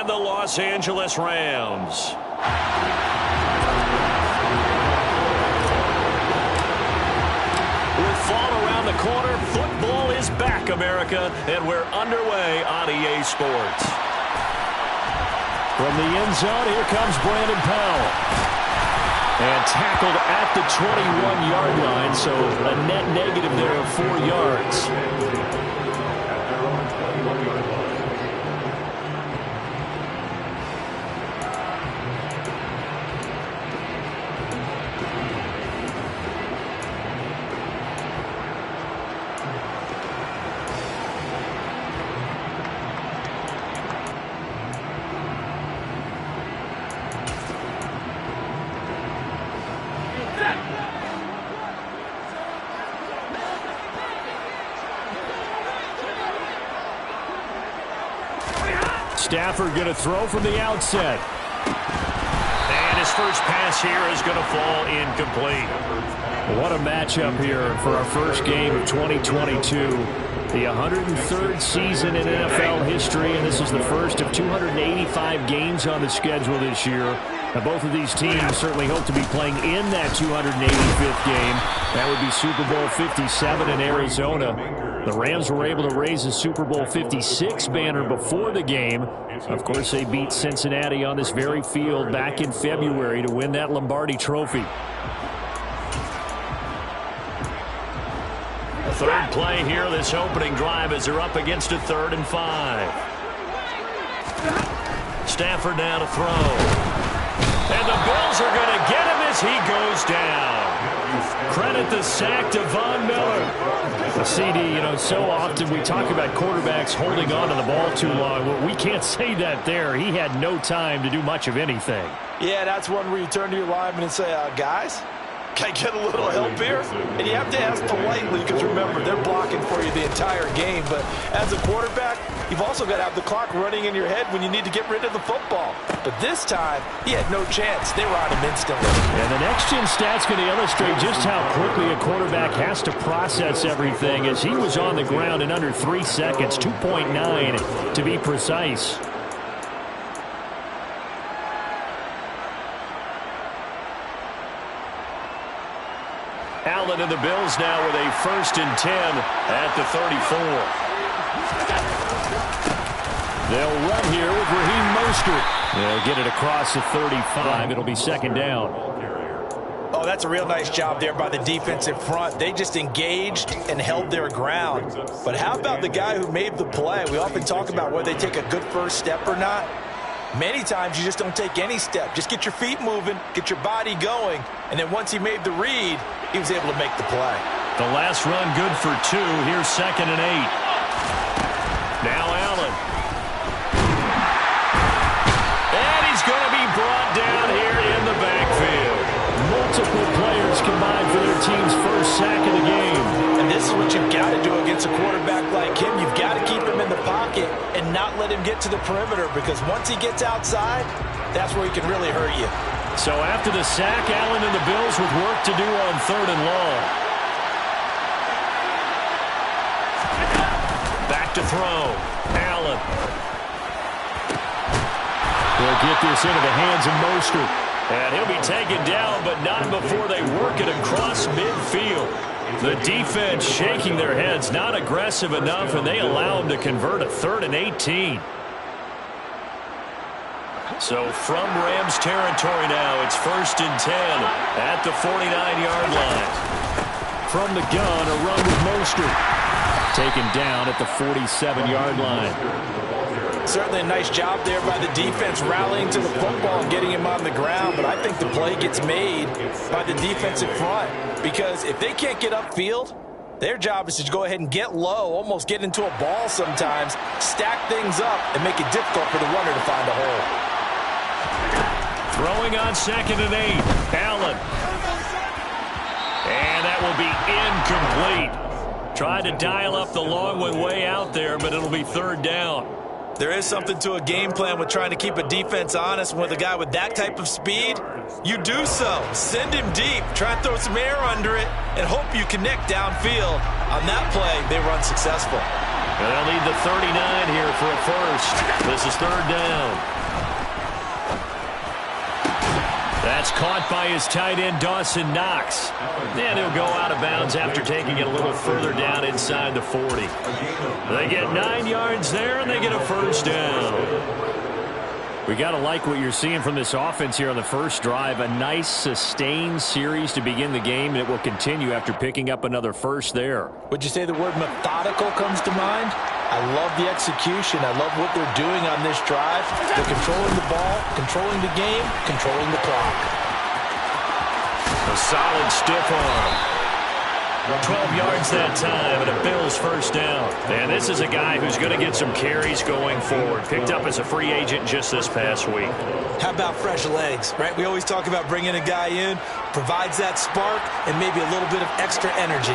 the Los Angeles Rams. With fall around the corner, football is back, America, and we're underway on EA Sports. From the end zone, here comes Brandon Powell. And tackled at the 21-yard line, so a net negative there of 4 yards. Stafford going to throw from the outset. And his first pass here is going to fall incomplete. What a matchup here for our first game of 2022. The 103rd season in NFL history, and this is the first of 285 games on the schedule this year. Now, both of these teams certainly hope to be playing in that 285th game. That would be Super Bowl 57 in Arizona. The Rams were able to raise a Super Bowl 56 banner before the game. Of course, they beat Cincinnati on this very field back in February to win that Lombardi Trophy. A third play here, this opening drive, as they're up against a 3rd and 5. Stafford now to throw. And the Bills are going to get him as he goes down. Credit the sack to Von Miller. CD, so often we talk about quarterbacks holding on to the ball too long. Well, we can't say that there. He had no time to do much of anything. Yeah, that's one where you turn to your lineman and say, guys, can I get a little help here? And you have to ask politely because, remember, they're blocking for you the entire game. But as a quarterback, you've also got to have the clock running in your head when you need to get rid of the football. But this time, he had no chance. They were on him instantly. And the next-gen stat's going to illustrate just how quickly a quarterback has to process everything, as he was on the ground in under 3 seconds, 2.9 to be precise. Allen and the Bills now with a 1st and 10 at the 34. They'll run here with Raheem Mostert. They'll get it across the 35. It'll be 2nd down. Oh, that's a real nice job there by the defensive front. They just engaged and held their ground. But how about the guy who made the play? We often talk about whether they take a good first step or not. Many times you just don't take any step. Just get your feet moving, get your body going, and then once he made the read, he was able to make the play. The last run good for 2. Here's 2nd and 8. Now Allen. And he's going to be brought down here in the backfield. Multiple players combined for their team's first sack of the game. And this is what you've got to do against a quarterback like him. You've got to keep him in the pocket and not let him get to the perimeter, because once he gets outside, that's where he can really hurt you. So after the sack, Allen and the Bills with work to do on 3rd and long. Back to throw. Allen. They'll get this into the hands of Mostert. And he'll be taken down, but not before they work it across midfield. The defense shaking their heads, not aggressive enough, and they allow him to convert a 3rd and 18. So from Rams territory now, it's 1st and 10 at the 49-yard line. From the gun, a run with Mostert. Taken down at the 47-yard line. Certainly a nice job there by the defense rallying to the football and getting him on the ground, but I think the play gets made by the defensive front, because if they can't get upfield, their job is to go ahead and get low, almost get into a ball sometimes, stack things up, and make it difficult for the runner to find a hole. Throwing on 2nd and 8. Allen. And that will be incomplete. Tried to dial up the long one way out there, but it'll be 3rd down. There is something to a game plan with trying to keep a defense honest. With a guy with that type of speed, you do so. Send him deep. Try and throw some air under it and hope you connect downfield. On that play, they run successful. And they'll need the 39 here for a first. This is 3rd down. That's caught by his tight end, Dawson Knox. And he'll go out of bounds after taking it a little further down inside the 40. They get 9 yards there, and they get a first down. We got to like what you're seeing from this offense here on the first drive. A nice, sustained series to begin the game, and it will continue after picking up another first there. Would you say the word methodical comes to mind? I love the execution. I love what they're doing on this drive. They're controlling the ball, controlling the game, controlling the clock. A solid stiff arm. 12 yards that time, and a Bills first down. And this is a guy who's going to get some carries going forward. Picked up as a free agent just this past week. How about fresh legs, right? We always talk about bringing a guy in, provides that spark, and maybe a little bit of extra energy.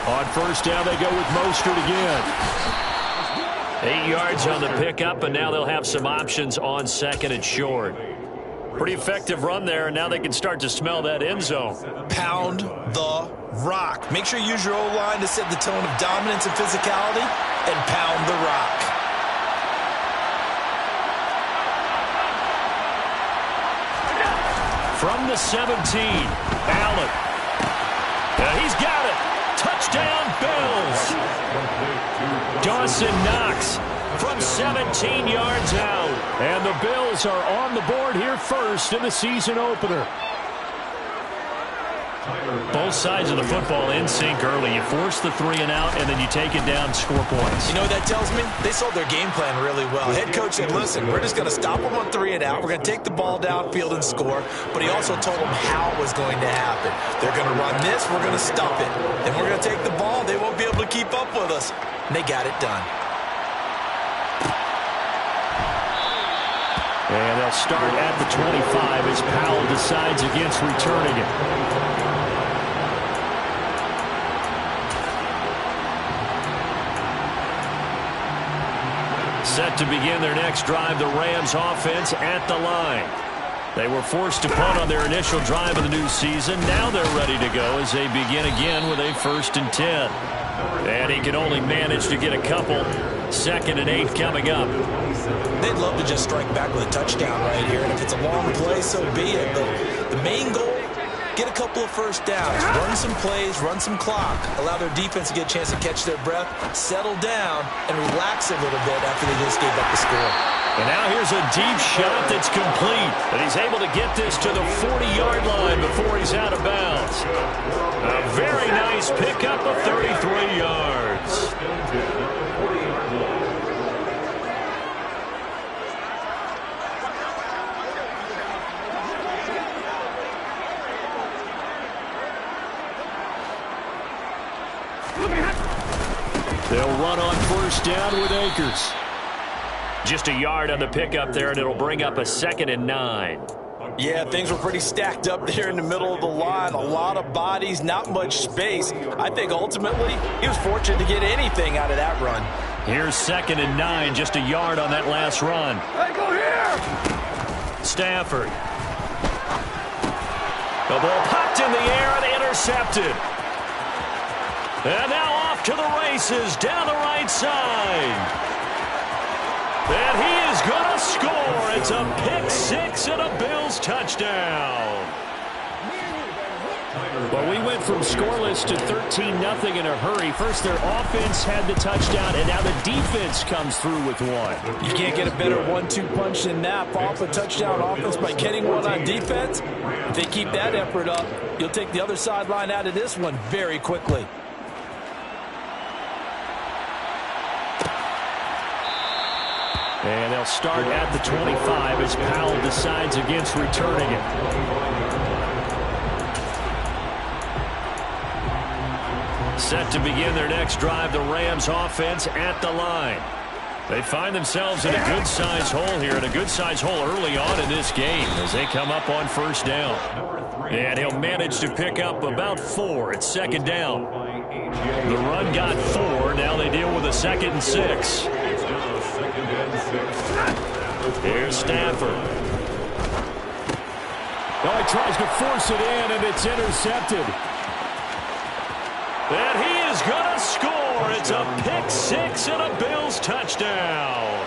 On first down, they go with Mostert again. 8 yards on the pickup, and now they'll have some options on second and short. Pretty effective run there, and now they can start to smell that end zone. Pound the rock. Make sure you use your O-line to set the tone of dominance and physicality, and pound the rock. From the 17, Allen. He's got it. Touchdown, Bills. Dawson Knox from 17 yards out. And the Bills are on the board here first in the season opener. Both sides of the football in sync early. You force the 3 and out, and then you take it down and score points. You know what that tells me? They sold their game plan really well. Head coach said, listen, we're just going to stop them on 3 and out. We're going to take the ball downfield and score. But he also told them how it was going to happen. They're going to run this. We're going to stop it. Then we're going to take the ball. They won't be able to keep up with us. And they got it done. And they'll start at the 25 as Powell decides against returning it. Set to begin their next drive, the Rams offense at the line. They were forced to punt on their initial drive of the new season. Now they're ready to go as they begin again with a 1st and 10. And he can only manage to get a couple. 2nd and 8 coming up. They'd love to just strike back with a touchdown right here. And if it's a long play, so be it. But the main goal, get a couple of first downs. Run some plays, run some clock. Allow their defense to get a chance to catch their breath, settle down, and relax a little bit after they just gave up the score. And now here's a deep shot that's complete. And he's able to get this to the 40-yard line before he's out of bounds. A very nice pickup of 33 yards. They'll run on first down with Akers. Just a yard on the pickup there, and it'll bring up a 2nd and 9. Yeah, things were pretty stacked up there in the middle of the line. A lot of bodies, not much space. I think ultimately he was fortunate to get anything out of that run. Here's 2nd and 9, just a yard on that last run. Hey, go here! Stafford. The ball popped in the air and intercepted. And now off to the races down the right side. And he is going to score. It's a pick-6 and a Bills touchdown. Well, we went from scoreless to 13-0 in a hurry. First, their offense had the touchdown, and now the defense comes through with one. You can't get a better 1-2 punch than that. Off a touchdown offense by getting one on defense. If they keep that effort up, you'll take the other sideline out of this one very quickly. And they'll start at the 25 as Powell decides against returning it. Set to begin their next drive, the Rams offense at the line. They find themselves in a good-sized hole here, and a good-sized hole early on in this game as they come up on first down. And he'll manage to pick up about 4 at 2nd down. The run got 4. Now they deal with a 2nd and 6. Here's Stafford. Oh, he tries to force it in, and it's intercepted. And he is going to score. It's a pick-6 and a Bills touchdown.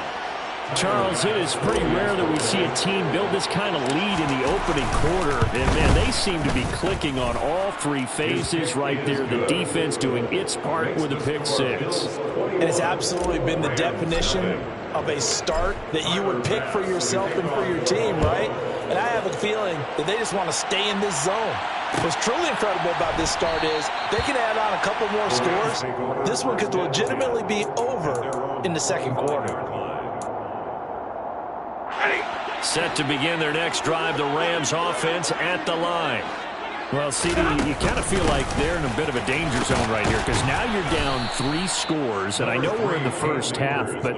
Charles, it is pretty rare that we see a team build this kind of lead in the opening quarter. And, man, they seem to be clicking on all three phases right there. The defense doing its part with a pick six. And it's absolutely been the definition of a start that you would pick for yourself and for your team, right? And I have a feeling that they just want to stay in this zone. What's truly incredible about this start is they can add on a couple more scores. This one could legitimately be over in the second quarter. Set to begin their next drive, the Rams offense at the line. Well, CD, you kind of feel like they're in a bit of a danger zone right here because now you're down 3 scores, and I know we're in the first half, but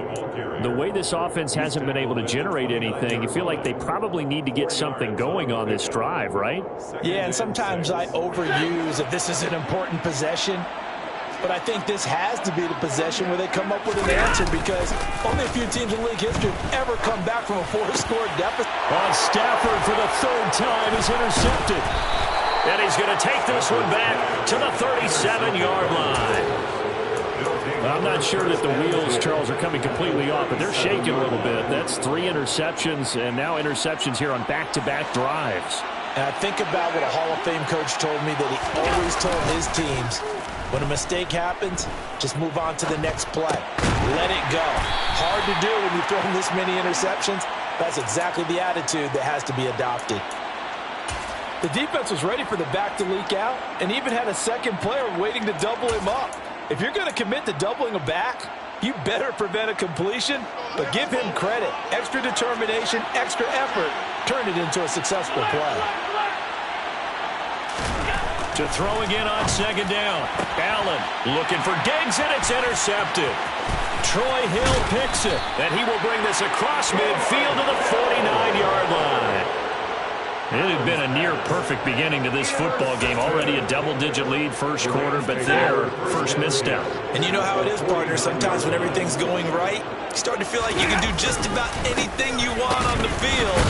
the way this offense hasn't been able to generate anything, you feel like they probably need to get something going on this drive, right? Yeah, and sometimes I overuse if this is an important possession, but I think this has to be the possession where they come up with an answer because only a few teams in league history have ever come back from a 4-score deficit. Stafford for the 3rd time is intercepted. And he's going to take this one back to the 37-yard line. I'm not sure that the wheels, Charles, are coming completely off, but they're shaking a little bit. That's 3 interceptions, and now interceptions here on back-to-back drives. And I think about what a Hall of Fame coach told me that he always told his teams, when a mistake happens, just move on to the next play. Let it go. Hard to do when you've thrown this many interceptions. That's exactly the attitude that has to be adopted. The defense was ready for the back to leak out and even had a second player waiting to double him up. If you're going to commit to doubling a back, you better prevent a completion, but give him credit. Extra determination, extra effort, turn it into a successful play. To throw again on 2nd down. Allen looking for Diggs, and it's intercepted. Troy Hill picks it, and he will bring this across midfield to the 49-yard line. It had been a near-perfect beginning to this football game. Already a double-digit lead first quarter, but their first misstep. And you know how it is, partner. Sometimes when everything's going right, you start to feel like you can do just about anything you want on the field.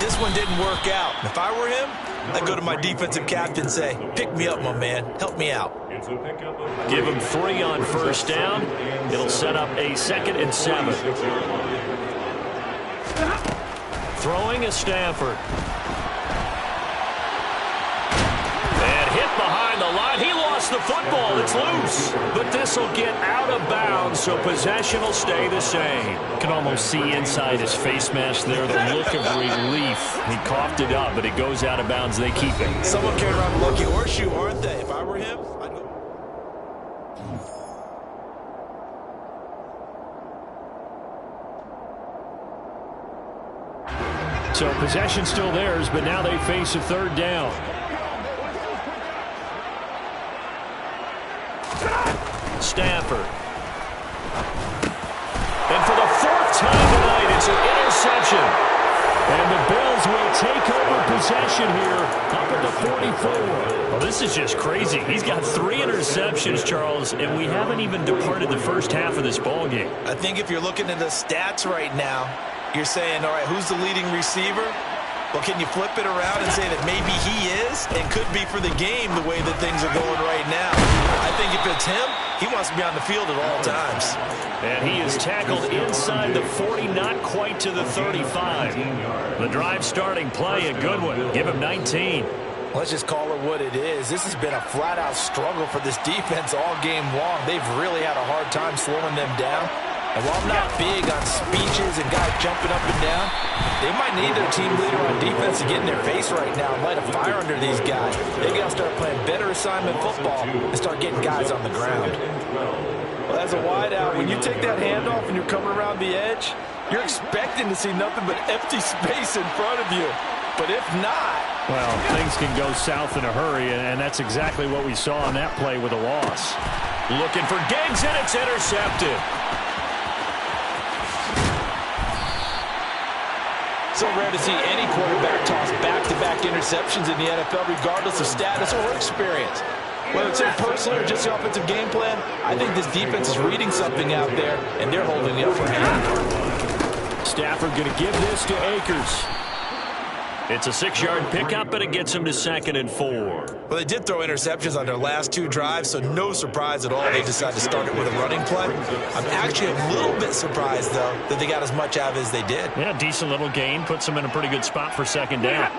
This one didn't work out. If I were him, I'd go to my defensive captain and say, pick me up, my man. Help me out. Give him 3 on 1st down. It'll set up a 2nd and 7. Throwing is Stafford. Behind the line. He lost the football. It's loose. But this will get out of bounds, so possession will stay the same. You can almost see inside his face mask there the look of relief. He coughed it up, but it goes out of bounds. They keep it. Someone carried around a lucky horseshoe, aren't they? If I were him, I'd go. So possession still theirs, but now they face a 3rd down. Stafford. And for the 4th time tonight, it's an interception. And the Bills will take over possession here up at the 44. Well, this is just crazy. He's got 3 interceptions, Charles, and we haven't even departed the first half of this ball game. I think if you're looking at the stats right now, you're saying, all right, who's the leading receiver? Well, can you flip it around and say that maybe he is and could be for the game the way that things are going right now? I think if it's him, he wants to be on the field at all times. And he is tackled inside the 40, not quite to the 35. The drive starting play, a good one. Give him 19. Let's just call it what it is. This has been a flat-out struggle for this defense all game long. They've really had a hard time slowing them down. And while I'm not big on speeches and guys jumping up and down, they might need their team leader on defense to get in their face right now and light a fire under these guys. They got to start playing better assignment football and start getting guys on the ground. Well, as a wideout, when you take that handoff and you're coming around the edge, you're expecting to see nothing but empty space in front of you. But if not... Well, things can go south in a hurry, and that's exactly what we saw on that play with a loss. Looking for Diggs, and it's intercepted. So rare to see any quarterback toss back-to-back interceptions in the NFL, regardless of status or experience. Whether it's impersonal or just the offensive game plan, I think this defense is reading something out there, and they're holding the upper hand. Stafford going to give this to Akers. It's a 6-yard pickup, but it gets them to 2nd and 4. Well, they did throw interceptions on their last 2 drives, so no surprise at all they decided to start it with a running play. I'm actually a little bit surprised, though, that they got as much out of it as they did. Yeah, decent little gain. Puts them in a pretty good spot for 2nd down.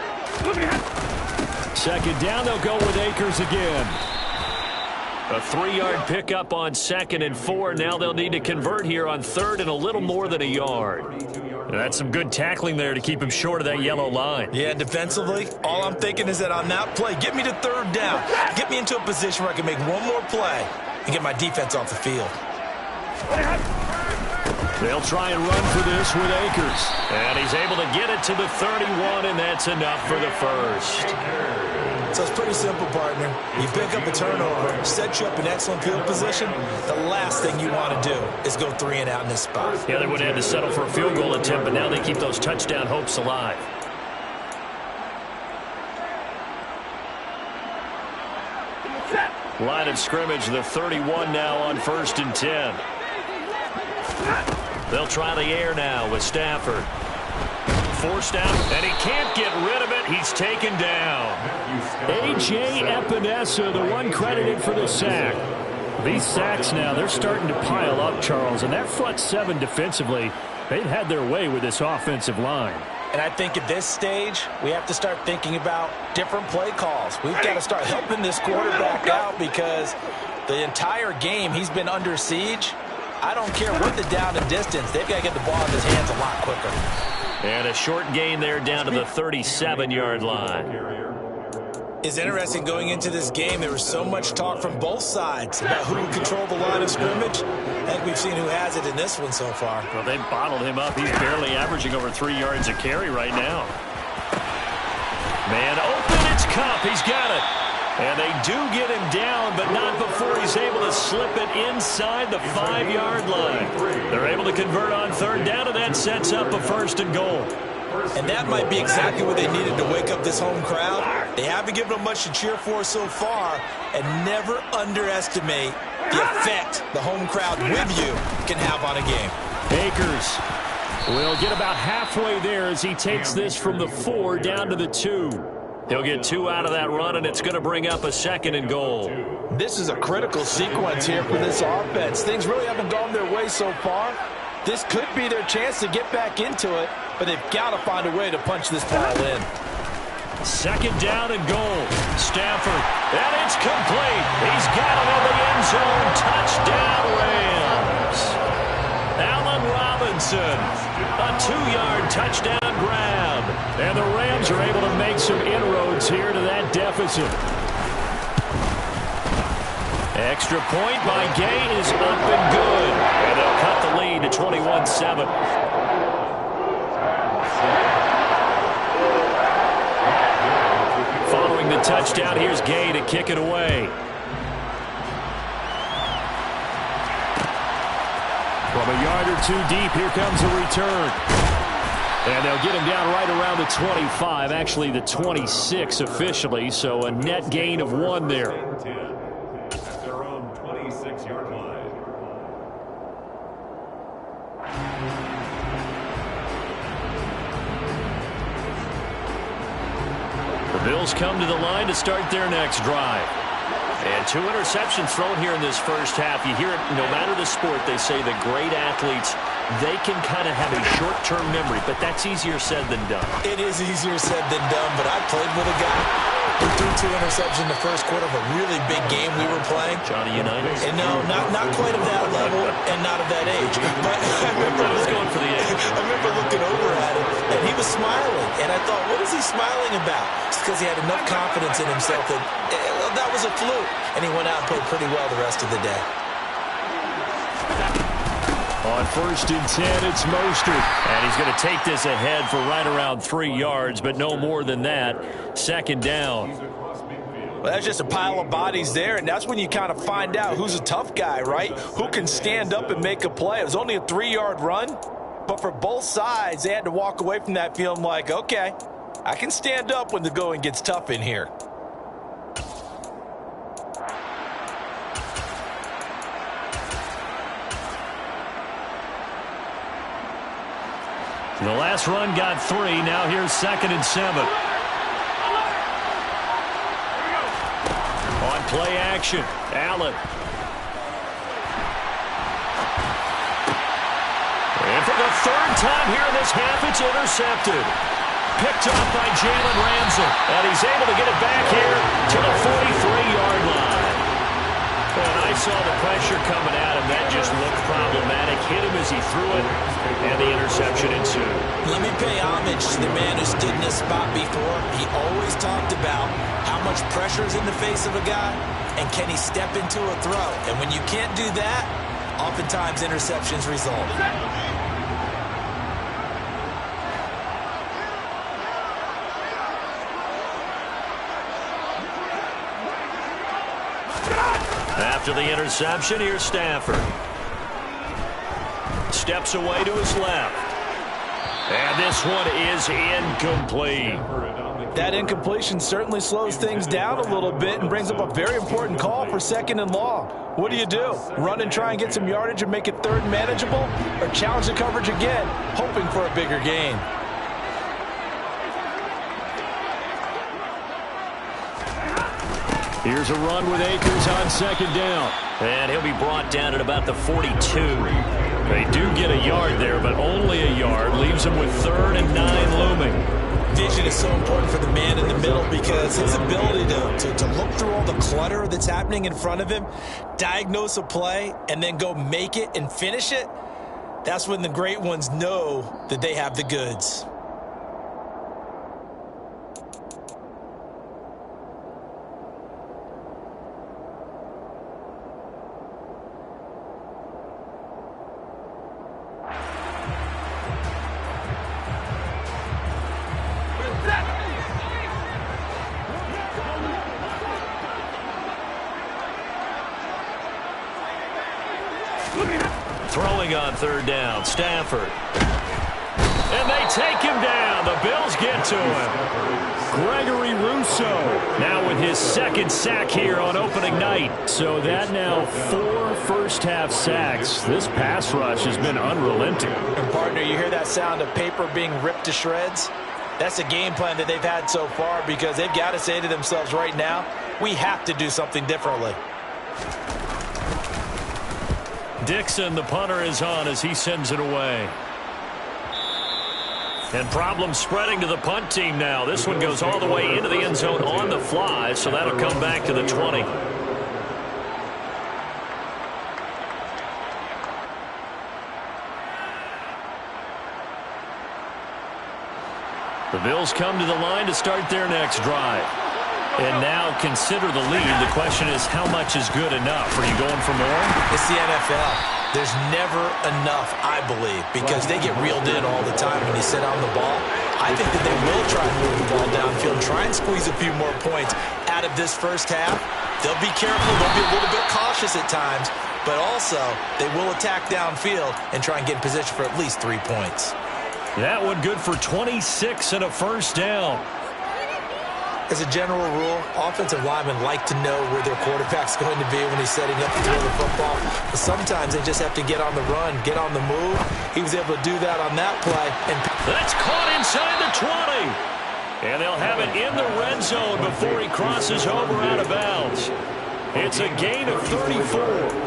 2nd down, they'll go with Akers again. A 3-yard pickup on 2nd and 4. Now they'll need to convert here on 3rd and a little more than a yard. That's some good tackling there to keep him short of that yellow line. Yeah, defensively, all I'm thinking is that on that play, get me to 3rd down. Get me into a position where I can make one more play and get my defense off the field. They'll try and run for this with Akers. And he's able to get it to the 31, and that's enough for the first. So it's pretty simple, partner. You pick up a turnover, set you up in excellent field position. The last thing you want to do is go 3 and out in this spot. Yeah, they would have had to settle for a field goal attempt, but now they keep those touchdown hopes alive. Line of scrimmage, the 31 now on 1st and 10. They'll try the air now with Stafford. Forced out, and he can't get rid of it. He's taken down. A.J. Epinesa, the one credited for the sack. These sacks now, they're starting to pile up, Charles, and that front 7 defensively, they've had their way with this offensive line. And I think at this stage, we have to start thinking about different play calls. We've got to start helping this quarterback out because the entire game he's been under siege. I don't care what the down and distance. They've got to get the ball in his hands a lot quicker. And a short gain there down to the 37-yard line. It's interesting going into this game. There was so much talk from both sides about who would control the line of scrimmage. I think we've seen who has it in this one so far. Well, they've bottled him up. He's barely averaging over 3 yards a carry right now. Man open, it's Kupp. He's got it. And they do get him down, but not before he's able to slip it inside the 5-yard line. They're able to convert on 3rd down, and that sets up a 1st and goal. And that might be exactly what they needed to wake up this home crowd. They haven't given them much to cheer for so far, and never underestimate the effect the home crowd with you can have on a game. Akers will get about halfway there as he takes this from the 4 down to the 2. He'll get 2 out of that run, and it's going to bring up a 2nd and goal. This is a critical sequence here for this offense. Things really haven't gone their way so far. This could be their chance to get back into it, but they've got to find a way to punch this ball in. 2nd down and goal. Stafford, and it's complete. He's got it in the end zone. Touchdown, Rams. Allen Robinson, a 2-yard touchdown grab. And the Rams are able to make some inroads here to that deficit. Extra point by Gay is up and good. And they'll cut the lead to 21-7. Following the touchdown, here's Gay to kick it away. From a yard or 2 deep, here comes a return. And they'll get him down right around the 25, actually the 26 officially, so a net gain of 1 there. At their own 26-yard line. The Bills come to the line to start their next drive. And 2 interceptions thrown here in this first half. You hear it, no matter the sport, they say the great athletes, they can kind of have a short-term memory, but that's easier said than done. It is easier said than done, but I played with a guy who threw 2 interceptions in the first quarter of a really big game we were playing. Johnny Unitas? And no, not quite of that level and not of that age. But I was going for the age. I remember looking over at him, and he was smiling. And I thought, what is he smiling about? It's because he had enough confidence in himself that that was a fluke. And he went out and played pretty well the rest of the day. On 1st and 10, it's Mostert. And he's going to take this ahead for right around 3 yards, but no more than that. 2nd down. Well, that's just a pile of bodies there, and that's when you kind of find out who's a tough guy, right? Who can stand up and make a play. It was only a 3-yard run, but for both sides, they had to walk away from that feeling like, okay, I can stand up when the going gets tough in here. The last run got 3. Now here's 2nd and 7. On play action, Allen. And for the 3rd time here in this half, it's intercepted. Picked up by Jalen Ramsey. And he's able to get it back here to the 43-yard line. And I saw the pressure coming at him. That just looked problematic. Hit him as he threw it, and the interception ensued. Let me pay homage to the man who stood in this spot before. He always talked about how much pressure is in the face of a guy, and can he step into a throw. And when you can't do that, oftentimes interceptions result. After the interception, here's Stafford. Steps away to his left. And this one is incomplete. That incompletion certainly slows things down a little bit and brings up a very important call for 2nd and long. What do? Run and try and get some yardage and make it 3rd and manageable? Or challenge the coverage again, hoping for a bigger gain? Here's a run with Akers on 2nd down. And he'll be brought down at about the 42. They do get a yard there, but only a yard. Leaves them with 3rd and 9 looming. Vision is so important for the man in the middle because his ability to look through all the clutter that's happening in front of him, diagnose a play, and then go make it and finish it, that's when the great ones know that they have the goods. Throwing on 3rd down, Stafford. And they take him down. The Bills get to him. Gregory Rousseau now with his 2nd sack here on opening night. So that now 4 first-half sacks. This pass rush has been unrelenting. And partner, you hear that sound of paper being ripped to shreds? That's a game plan that they've had so far because they've got to say to themselves right now, we have to do something differently. Dixon, the punter, is on as he sends it away. And problems spreading to the punt team now. This one goes all the way into the end zone on the fly, so that'll come back to the 20. The Bills come to the line to start their next drive. And now consider the lead. The question is, how much is good enough? Are you going for more? It's the NFL. There's never enough, I believe, because they get reeled in all the time when you sit on the ball. I think that they will try and move the ball downfield, try and squeeze a few more points out of this first half. They'll be careful. They'll be a little bit cautious at times, but also they will attack downfield and try and get in position for at least 3 points. That one good for 26 and a first down. As a general rule, offensive linemen like to know where their quarterback's going to be when he's setting up to throw the football. But sometimes they just have to get on the run, get on the move. He was able to do that on that play. And that's caught inside the 20. And they'll have it in the red zone before he crosses over out of bounds. It's a gain of 34.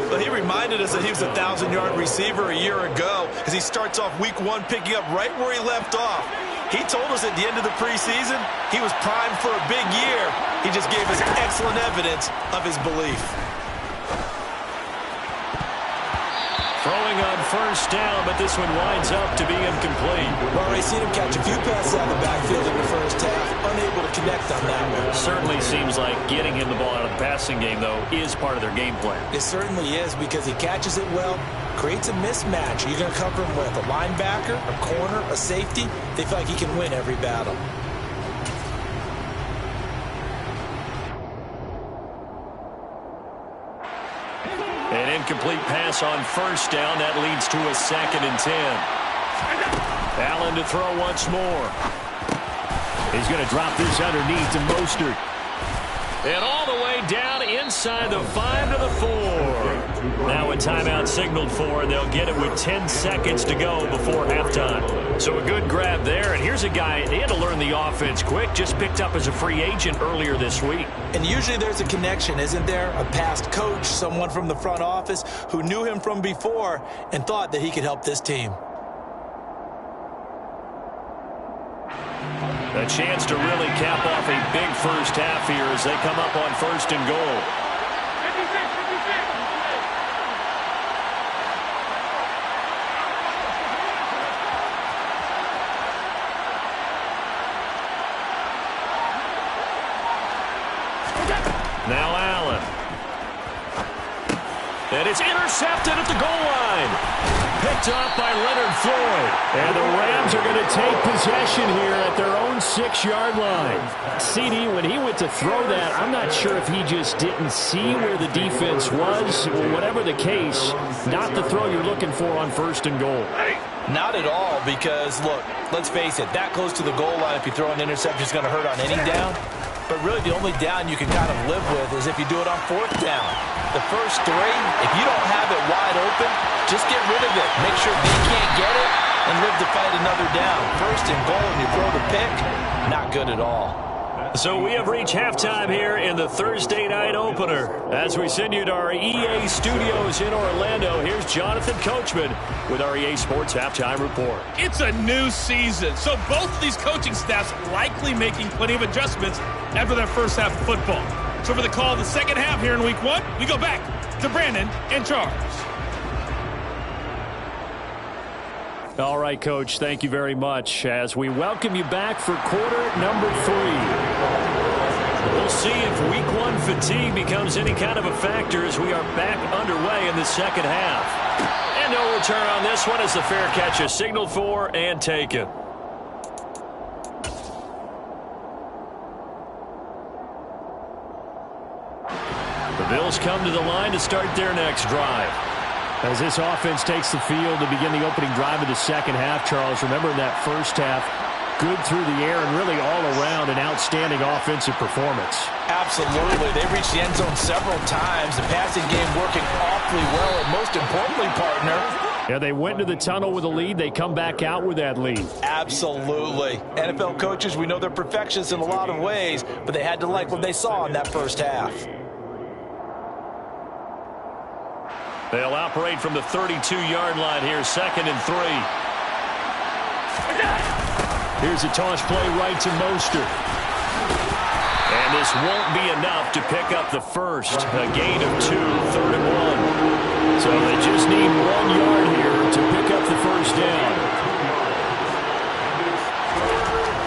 Well, he reminded us that he was a 1,000-yard receiver a year ago as he starts off week 1 picking up right where he left off. He told us at the end of the preseason he was primed for a big year. He just gave us excellent evidence of his belief. Throwing on first down, but this one winds up to be incomplete. We've already seen him catch a few passes out of the backfield in the first half, unable to connect on that one. Certainly seems like getting him the ball out of the passing game, though, is part of their game plan. It certainly is because he catches it well, creates a mismatch. You're going to cover him with a linebacker, a corner, a safety. They feel like he can win every battle. An incomplete pass on first down. That leads to a 2nd and 10. Allen to throw once more. He's going to drop this underneath to Mostert. And all the way down inside the 5 to the 4. Now a timeout signaled for, and they'll get it with 10 seconds to go before halftime. So a good grab there, and here's a guy, he had to learn the offense quick, just picked up as a free agent earlier this week. And usually there's a connection, isn't there? A past coach, someone from the front office who knew him from before and thought that he could help this team. A chance to really cap off a big first half here as they come up on 1st and goal. Now Allen. And it's intercepted at the goal line. Picked off by Leonard Floyd. And the Rams are going to take possession here at their own 6-yard line. CD, when he went to throw that, I'm not sure if he just didn't see where the defense was. Whatever the case, not the throw you're looking for on 1st and goal. Not at all, because, look, let's face it, that close to the goal line, if you throw an interception, it's going to hurt on any down. But really, the only down you can kind of live with is if you do it on 4th down. The first 3, if you don't have it wide open, just get rid of it. Make sure they can't get it and live to fight another down. 1st and goal, and you throw the pick, not good at all. So we have reached halftime here in the Thursday night opener. As we send you to our EA studios in Orlando, here's Jonathan Coachman with our EA Sports Halftime Report. It's a new season, so both of these coaching staffs likely making plenty of adjustments after their first half of football. So for the call of the second half here in week 1, we go back to Brandon and Charles. All right, Coach, thank you very much as we welcome you back for quarter number 3. We'll see if week 1 fatigue becomes any kind of a factor as we are back underway in the second half. And no return on this one as the fair catch is signaled for and taken. The Bills come to the line to start their next drive. As this offense takes the field to begin the opening drive of the second half, Charles, remember in that first half, good through the air and really all around an outstanding offensive performance. Absolutely. They reached the end zone several times. The passing game working awfully well, and most importantly, partner, yeah, they went to the tunnel with a lead. They come back out with that lead. Absolutely. NFL coaches, we know they're perfectionists in a lot of ways, but they had to like what they saw in that first half. They'll operate from the 32-yard line here, 2nd and 3. Here's a toss play right to Mostert. And this won't be enough to pick up the first. A gain of 2, 3rd and 1. So they just need 1 yard here to pick up the first down.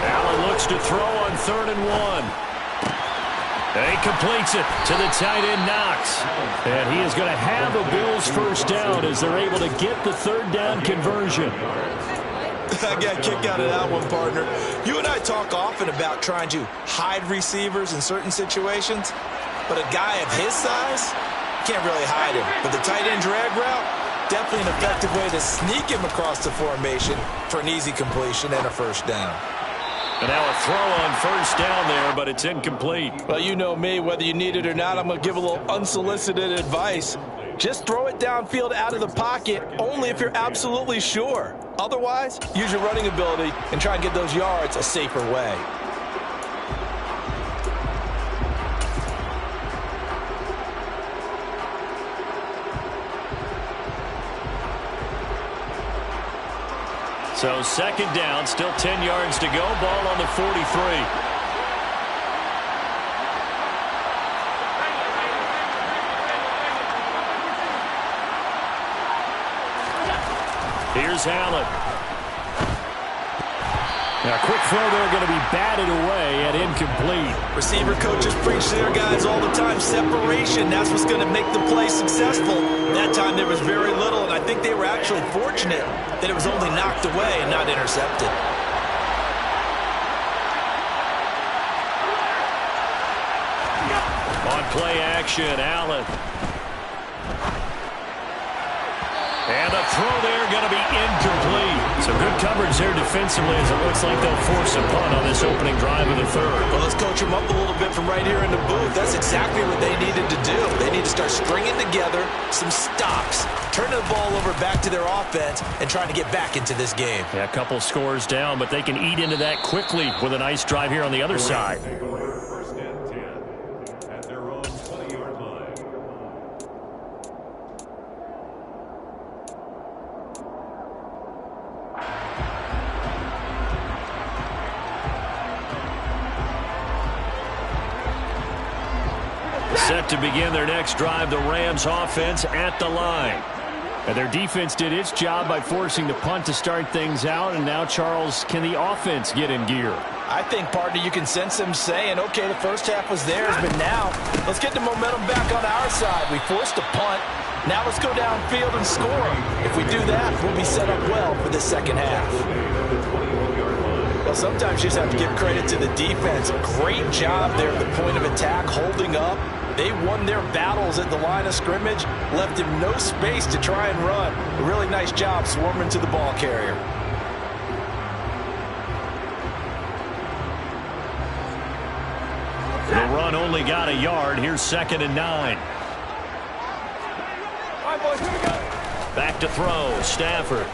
Allen looks to throw on 3rd and 1. And he completes it to the tight end, Knox. And he is going to have a Bills first down as they're able to get the 3rd down conversion. I got a kick out of that one, partner. You and I talk often about trying to hide receivers in certain situations, but a guy of his size can't really hide him. But the tight end drag route, definitely an effective way to sneak him across the formation for an easy completion and a first down. And now a throw on 1st down there, but it's incomplete. Well, you know me, whether you need it or not, I'm going to give a little unsolicited advice. Just throw it downfield out of the pocket, only if you're absolutely sure. Otherwise, use your running ability and try and get those yards a safer way. So 2nd down, still 10 yards to go. Ball on the 43. Here's Allen. Now, a quick throw there going to be batted away and incomplete. Receiver coaches preach to their guys all the time. Separation, that's what's going to make the play successful. That time there was very little, and I think they were actually fortunate that it was only knocked away and not intercepted. On play action, Allen. And a throw there going to be incomplete. Some good coverage there defensively as it looks like they'll force a punt on this opening drive of the third. Well, let's coach them up a little bit from right here in the booth. That's exactly what they needed to do. They need to start stringing together some stops, turning the ball over back to their offense, and trying to get back into this game. Yeah, a couple scores down, but they can eat into that quickly with a nice drive here on the other side. First and 10 at their own 20-yard line. Set to begin their next drive, the Rams offense at the line. And their defense did its job by forcing the punt to start things out. And now, Charles, can the offense get in gear? I think, partner, you can sense them saying, okay, the first half was theirs, but now let's get the momentum back on our side. We forced a punt. Now let's go downfield and score. If we do that, we'll be set up well for the second half. Well, sometimes you just have to give credit to the defense. Great job there at the point of attack, holding up. They won their battles at the line of scrimmage, left him no space to try and run. A really nice job swarming to the ball carrier. The run only got a yard. Here's 2nd and 9. All right, boys, here we go. Back to throw. Stafford.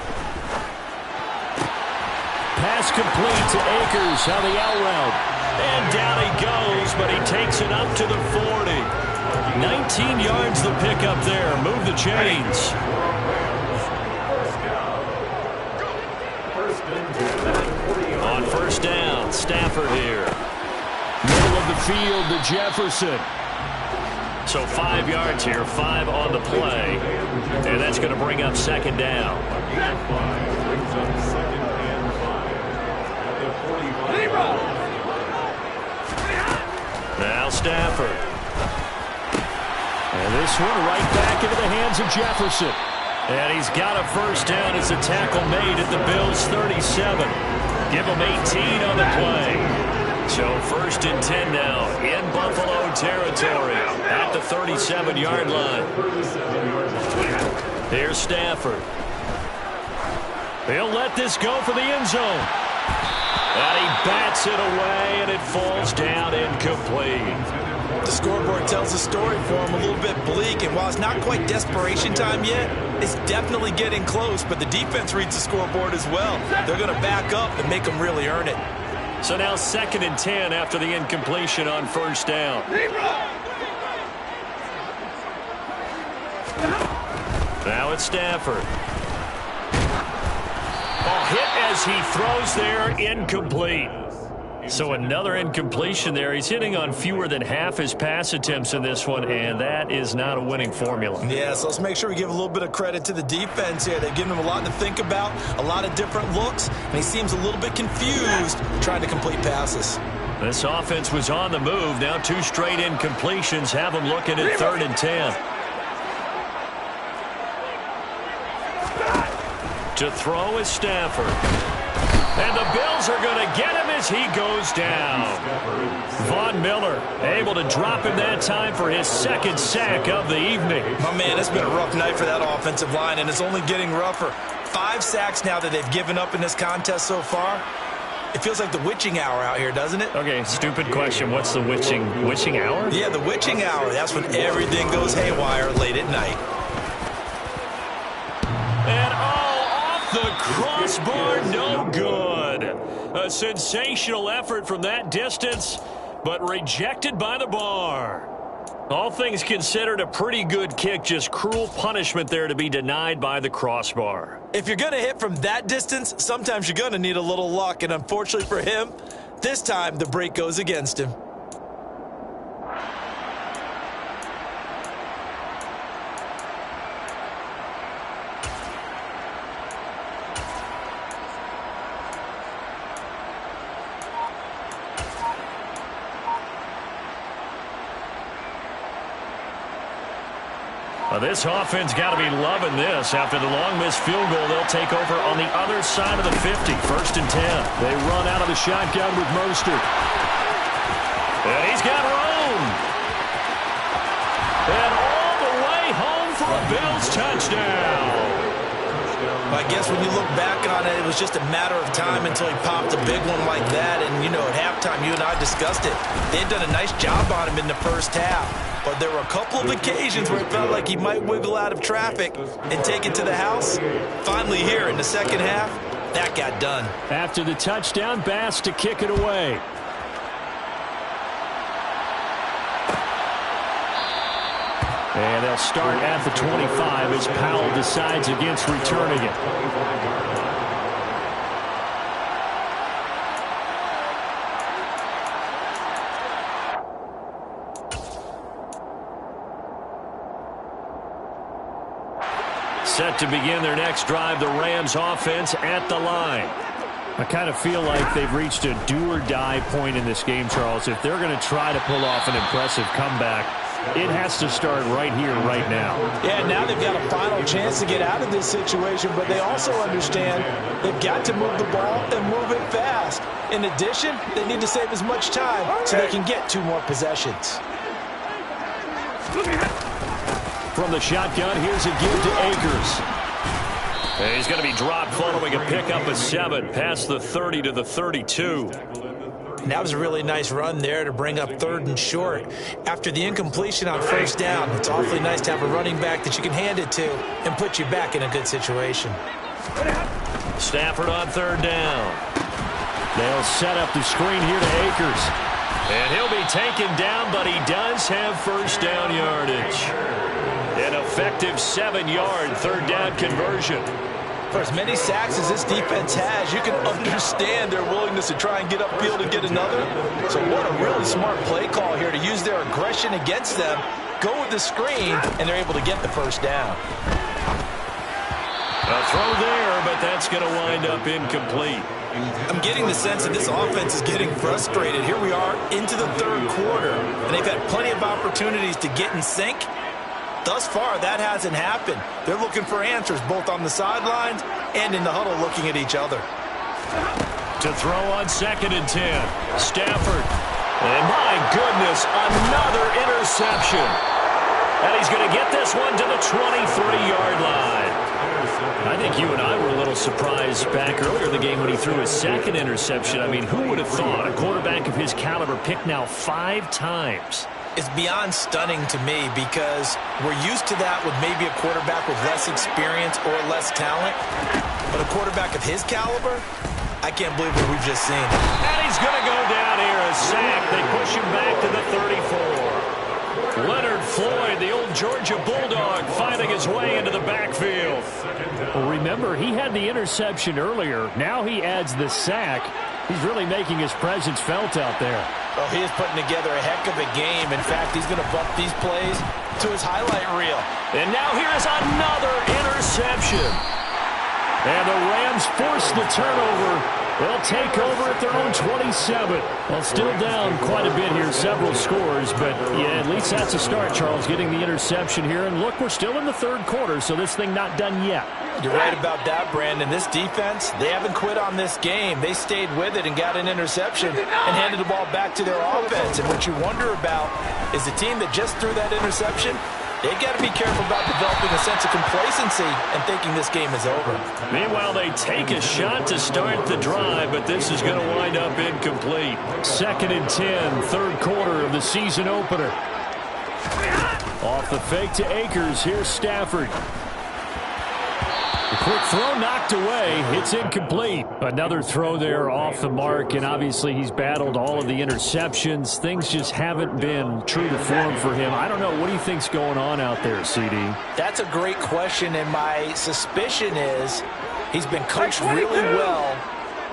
Pass complete to Akers on the out route. And down he goes, but he takes it up to the 40. 19 yards the pickup there. Move the chains. On first down, Stafford here. Middle of the field to Jefferson. So 5 yards here, 5 on the play. And that's going to bring up 2nd down. Now Stafford. And this one right back into the hands of Jefferson. And he's got a first down as a tackle made at the Bills' 37. Give him 18 on the play. So 1st and 10 now in Buffalo territory at the 37-yard line. Here's Stafford. He'll let this go for the end zone. And he bats it away, and it falls down incomplete. The scoreboard tells the story for him, a little bit bleak, and while it's not quite desperation time yet, it's definitely getting close, but the defense reads the scoreboard as well. They're going to back up and make them really earn it. So now 2nd and 10 after the incompletion on first down. Now it's Stafford. Ball hit as he throws there, incomplete. So another incompletion there. He's hitting on fewer than half his pass attempts in this one, and that is not a winning formula. Yeah, so let's make sure we give a little bit of credit to the defense here. They've given him a lot to think about, a lot of different looks, and he seems a little bit confused trying to complete passes. This offense was on the move. Now 2 straight incompletions have him looking at 3rd and 10. To throw is Stafford. And the Bills are going to get him as he goes down. Von Miller able to drop him that time for his 2nd sack of the evening. My man, it's been a rough night for that offensive line, and it's only getting rougher. 5 sacks now that they've given up in this contest so far. It feels like the witching hour out here, doesn't it? Okay, stupid question. What's the witching hour? Yeah, the witching hour. That's when everything goes haywire late at night. And off the crossbar, no good. A sensational effort from that distance, but rejected by the bar. All things considered, a pretty good kick, just cruel punishment there to be denied by the crossbar. If you're going to hit from that distance, sometimes you're going to need a little luck, and unfortunately for him, this time the break goes against him. This offense got to be loving this. After the long missed field goal, they'll take over on the other side of the 50. 1st and 10. They run out of the shotgun with Mostert. And he's got room. And all the way home for a Bills touchdown. I guess when you look back on it, it was just a matter of time until he popped a big one like that. And, you know, at halftime, you and I discussed it. They had done a nice job on him in the first half. But there were a couple of occasions where it felt like he might wiggle out of traffic and take it to the house. Finally here in the second half, that got done. After the touchdown, Bass to kick it away. And they'll start at the 25 as Powell decides against returning it. Set to begin their next drive, the Rams offense at the line. I kind of feel like they've reached a do-or-die point in this game, Charles. If they're going to try to pull off an impressive comeback, it has to start right here, right now. Yeah, now they've got a final chance to get out of this situation, but they also understand they've got to move the ball and move it fast. In addition, they need to save as much time so they can get 2 more possessions. From the shotgun, here's a give to Akers. And he's going to be dropped following a pickup of 7 past the 30 to the 32. And that was a really nice run there to bring up 3rd and short. After the incompletion on first down, it's awfully nice to have a running back that you can hand it to and put you back in a good situation. Stafford on 3rd down. They'll set up the screen here to Akers. And he'll be taken down, but he does have first down yardage. An effective 7-yard 3rd down conversion. For as many sacks as this defense has, you can understand their willingness to try and get upfield and get another. So what a really smart play call here to use their aggression against them, go with the screen, and they're able to get the first down. A throw there, but that's going to wind up incomplete. I'm getting the sense that this offense is getting frustrated. Here we are into the 3rd quarter, and they've had plenty of opportunities to get in sync. Thus far, that hasn't happened. They're looking for answers both on the sidelines and in the huddle looking at each other. To throw on 2nd and 10. Stafford. And my goodness, another interception. And he's going to get this one to the 23-yard line. I think you and I were a little surprised back earlier in the game when he threw his 2nd interception. I mean, who would have thought a quarterback of his caliber picked now 5 times? It's beyond stunning to me because we're used to that with maybe a quarterback with less experience or less talent. But a quarterback of his caliber, I can't believe what we've just seen. And he's going to go down here, a sack. They push him back to the 34. Leonard Floyd, the old Georgia Bulldog, finding his way into the backfield. Well, remember, he had the interception earlier. Now he adds the sack. He's really making his presence felt out there. Oh, he is putting together a heck of a game. In fact, he's going to bump these plays to his highlight reel. And now here's another interception. And the Rams force the turnover. They'll take over at their own 27. Well, still down quite a bit here, several scores. But, yeah, at least that's a start, Charles, getting the interception here. And, look, we're still in the 3rd quarter, so this thing not done yet. You're right about that, Brandon. This defense, they haven't quit on this game. They stayed with it and got an interception and handed the ball back to their offense. And what you wonder about is the team that just threw that interception, they've got to be careful about developing a sense of complacency and thinking this game is over. Meanwhile, they take a shot to start the drive, but this is going to wind up incomplete. 2nd and 10, 3rd quarter of the season opener. Off the fake to Akers, here's Stafford. A quick throw knocked away. It's incomplete. Another throw there off the mark, and obviously he's battled all of the interceptions. Things just haven't been true to form for him. I don't know. What do you think's going on out there, CD? That's a great question, and my suspicion is he's been coached really well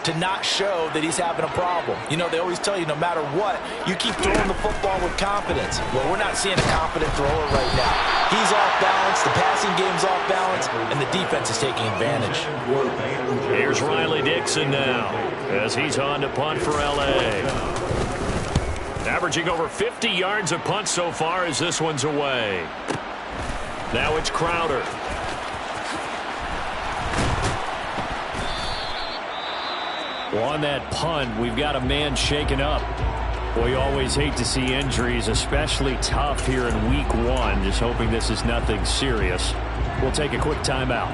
to not show that he's having a problem. You know, they always tell you no matter what, you keep throwing the football with confidence. Well, we're not seeing a confident thrower right now. He's off balance, the passing game's off balance, and the defense is taking advantage. Here's Riley Dixon now as he's on to punt for L.A. Averaging over 50 yards a punt so far as this one's away. Now it's Crowder. Well, on that punt, we've got a man shaken up. Well, you always hate to see injuries, especially tough here in week 1. Just hoping this is nothing serious. We'll take a quick timeout.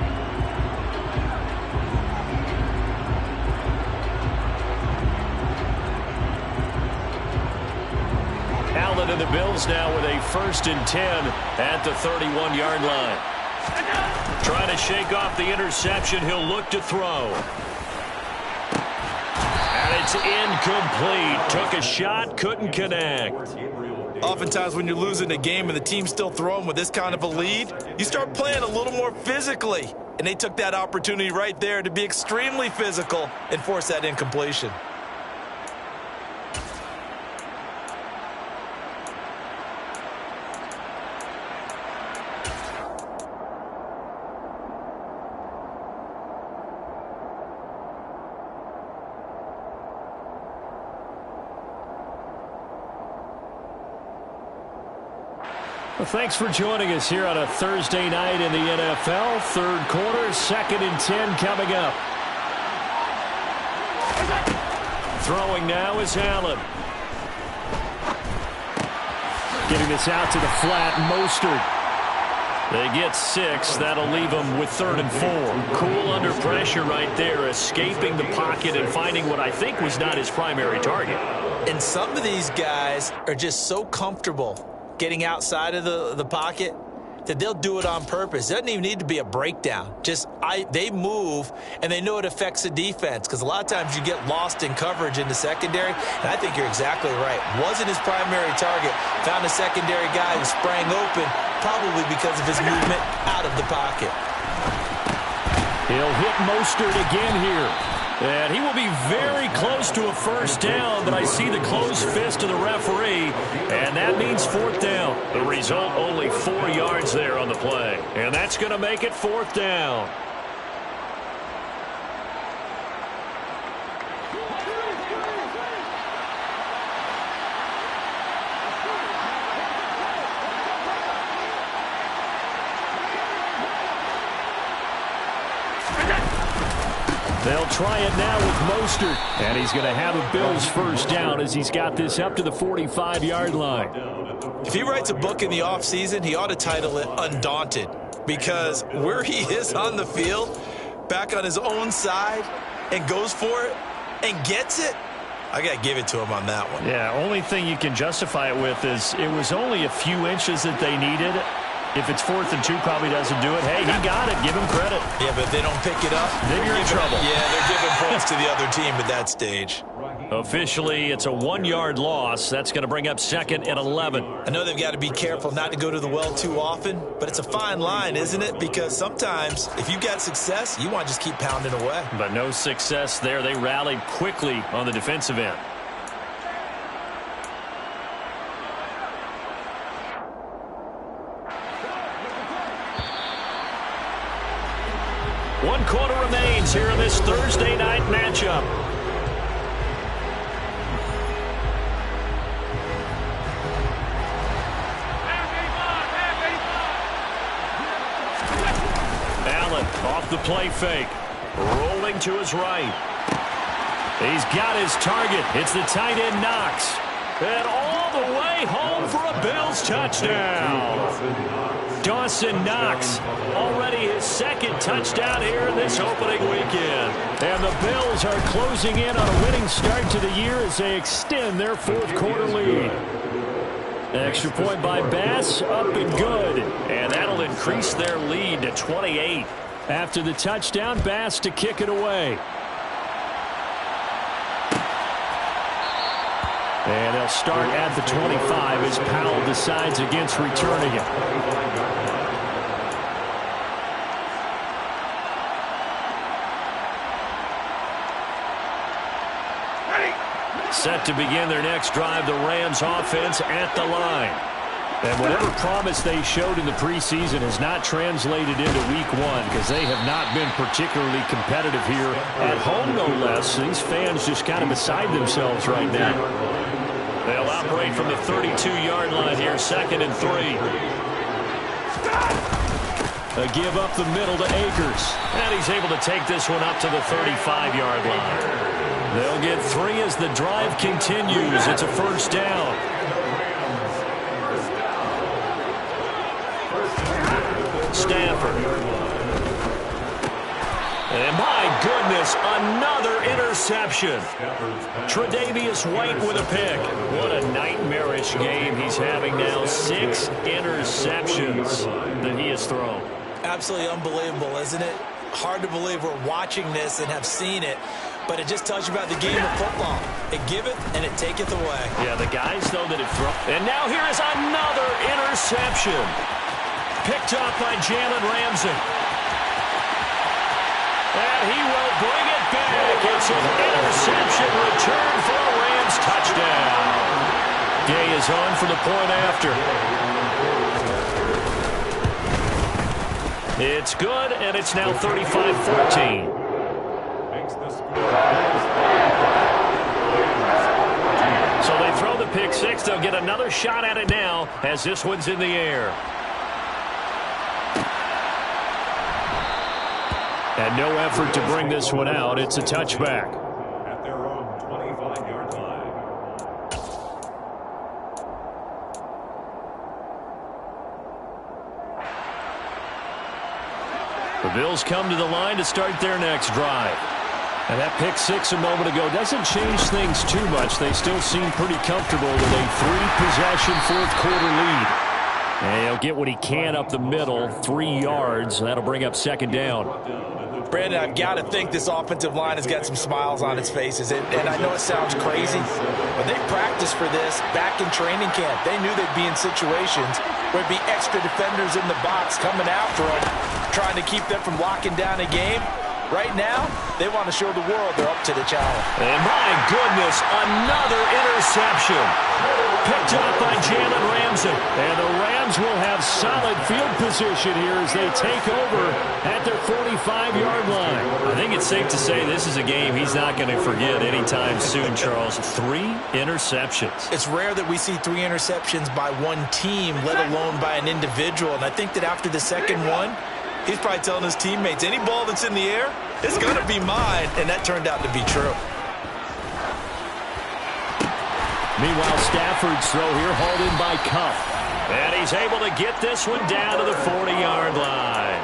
And the Bills now with a 1st and 10 at the 31-yard line. Trying to shake off the interception. He'll look to throw. And it's incomplete. Took a shot, couldn't connect. Oftentimes when you're losing a game and the team's still throwing with this kind of a lead, you start playing a little more physically. And they took that opportunity right there to be extremely physical and force that incompletion. Well, thanks for joining us here on a Thursday night in the NFL. 3rd quarter, 2nd and 10 coming up. Throwing now is Allen. Getting this out to the flat, Mostert. They get 6. That'll leave them with 3rd and 4. Cool under pressure right there, escaping the pocket and finding what I think was not his primary target. And some of these guys are just so comfortable getting outside of the pocket that they'll do it on purpose. It doesn't even need to be a breakdown. They move, and they know it affects the defense, because a lot of times you get lost in coverage in the secondary, and I think you're exactly right. Wasn't his primary target. Found a secondary guy who sprang open, probably because of his movement out of the pocket. He'll hit Mostert again here. And he will be very close to a 1st down, but I see the closed fist of the referee, and that means 4th down. The result, only 4 yards there on the play. And that's going to make it 4th down. They'll try it now with Mostert. And he's going to have a Bills 1st down as he's got this up to the 45-yard line. If he writes a book in the offseason, he ought to title it Undaunted, because where he is on the field, back on his own side, and goes for it and gets it, I got to give it to him on that one. Yeah, only thing you can justify it with is it was only a few inches that they needed. If it's 4th and 2, probably doesn't do it. Hey, he got it. Give him credit. Yeah, but if they don't pick it up, then you're in trouble. Yeah, they're giving points to the other team at that stage. Officially, it's a 1-yard loss. That's going to bring up 2nd and 11. I know they've got to be careful not to go to the well too often, but it's a fine line, isn't it? Because sometimes, if you've got success, you want to just keep pounding away. But no success there. They rallied quickly on the defensive end. One quarter remains here in this Thursday night matchup. Allen off the play fake. Rolling to his right. He's got his target. It's the tight end Knox. And all the way home for a Bills touchdown. Dawson Knox, already his 2nd touchdown here in this opening weekend. And the Bills are closing in on a winning start to the year as they extend their 4th quarter lead. Extra point by Bass, up and good. And that'll increase their lead to 28. After the touchdown, Bass to kick it away. And they'll start at the 25 as Powell decides against returning it. Set to begin their next drive, the Rams offense at the line. And whatever promise they showed in the preseason has not translated into week 1, because they have not been particularly competitive here at home, no less. These fans just kind of beside themselves right now. They'll operate from the 32-yard line here, 2nd and 3. A give up the middle to Akers. And he's able to take this one up to the 35-yard line. They'll get 3 as the drive continues. It's a 1st down. Stafford. And my goodness, another interception. Tre'Davious White with a pick. What a nightmarish game he's having now. 6 interceptions that he has thrown. Absolutely unbelievable, isn't it? Hard to believe we're watching this and have seen it, but it just tells you about the game of football. It giveth and it taketh away. Yeah, the guys, though, that have thrown. And now here is another interception. Picked up by Jalen Ramsey. And he will bring it back. It's an interception return for a Rams touchdown. Gay is on for the point after. It's good, and it's now 35-14. So they throw the pick six. They'll get another shot at it now as this one's in the air. And no effort to bring this one out. It's a touchback. At their own 25-yard line. The Bills come to the line to start their next drive. And that pick six a moment ago doesn't change things too much. They still seem pretty comfortable with a 3-possession fourth-quarter lead. And he'll get what he can up the middle, 3 yards. That'll bring up second down. Brandon, I've got to think this offensive line has got some smiles on its faces. And I know it sounds crazy, but they practiced for this back in training camp. They knew they'd be in situations where there'd be extra defenders in the box coming after them, trying to keep them from locking down a game. Right now, they want to show the world they're up to the challenge. And my goodness, another interception. Picked up by Jalen Ramsey. And the Rams will have solid field position here as they take over at their 45-yard line. I think it's safe to say this is a game he's not going to forget anytime soon, Charles. 3 interceptions. It's rare that we see 3 interceptions by one team, let alone by an individual. And I think that after the second one, he's probably telling his teammates, any ball that's in the air, it's going to be mine. And that turned out to be true. Meanwhile, Stafford's throw here hauled in by Cup. And he's able to get this one down to the 40-yard line.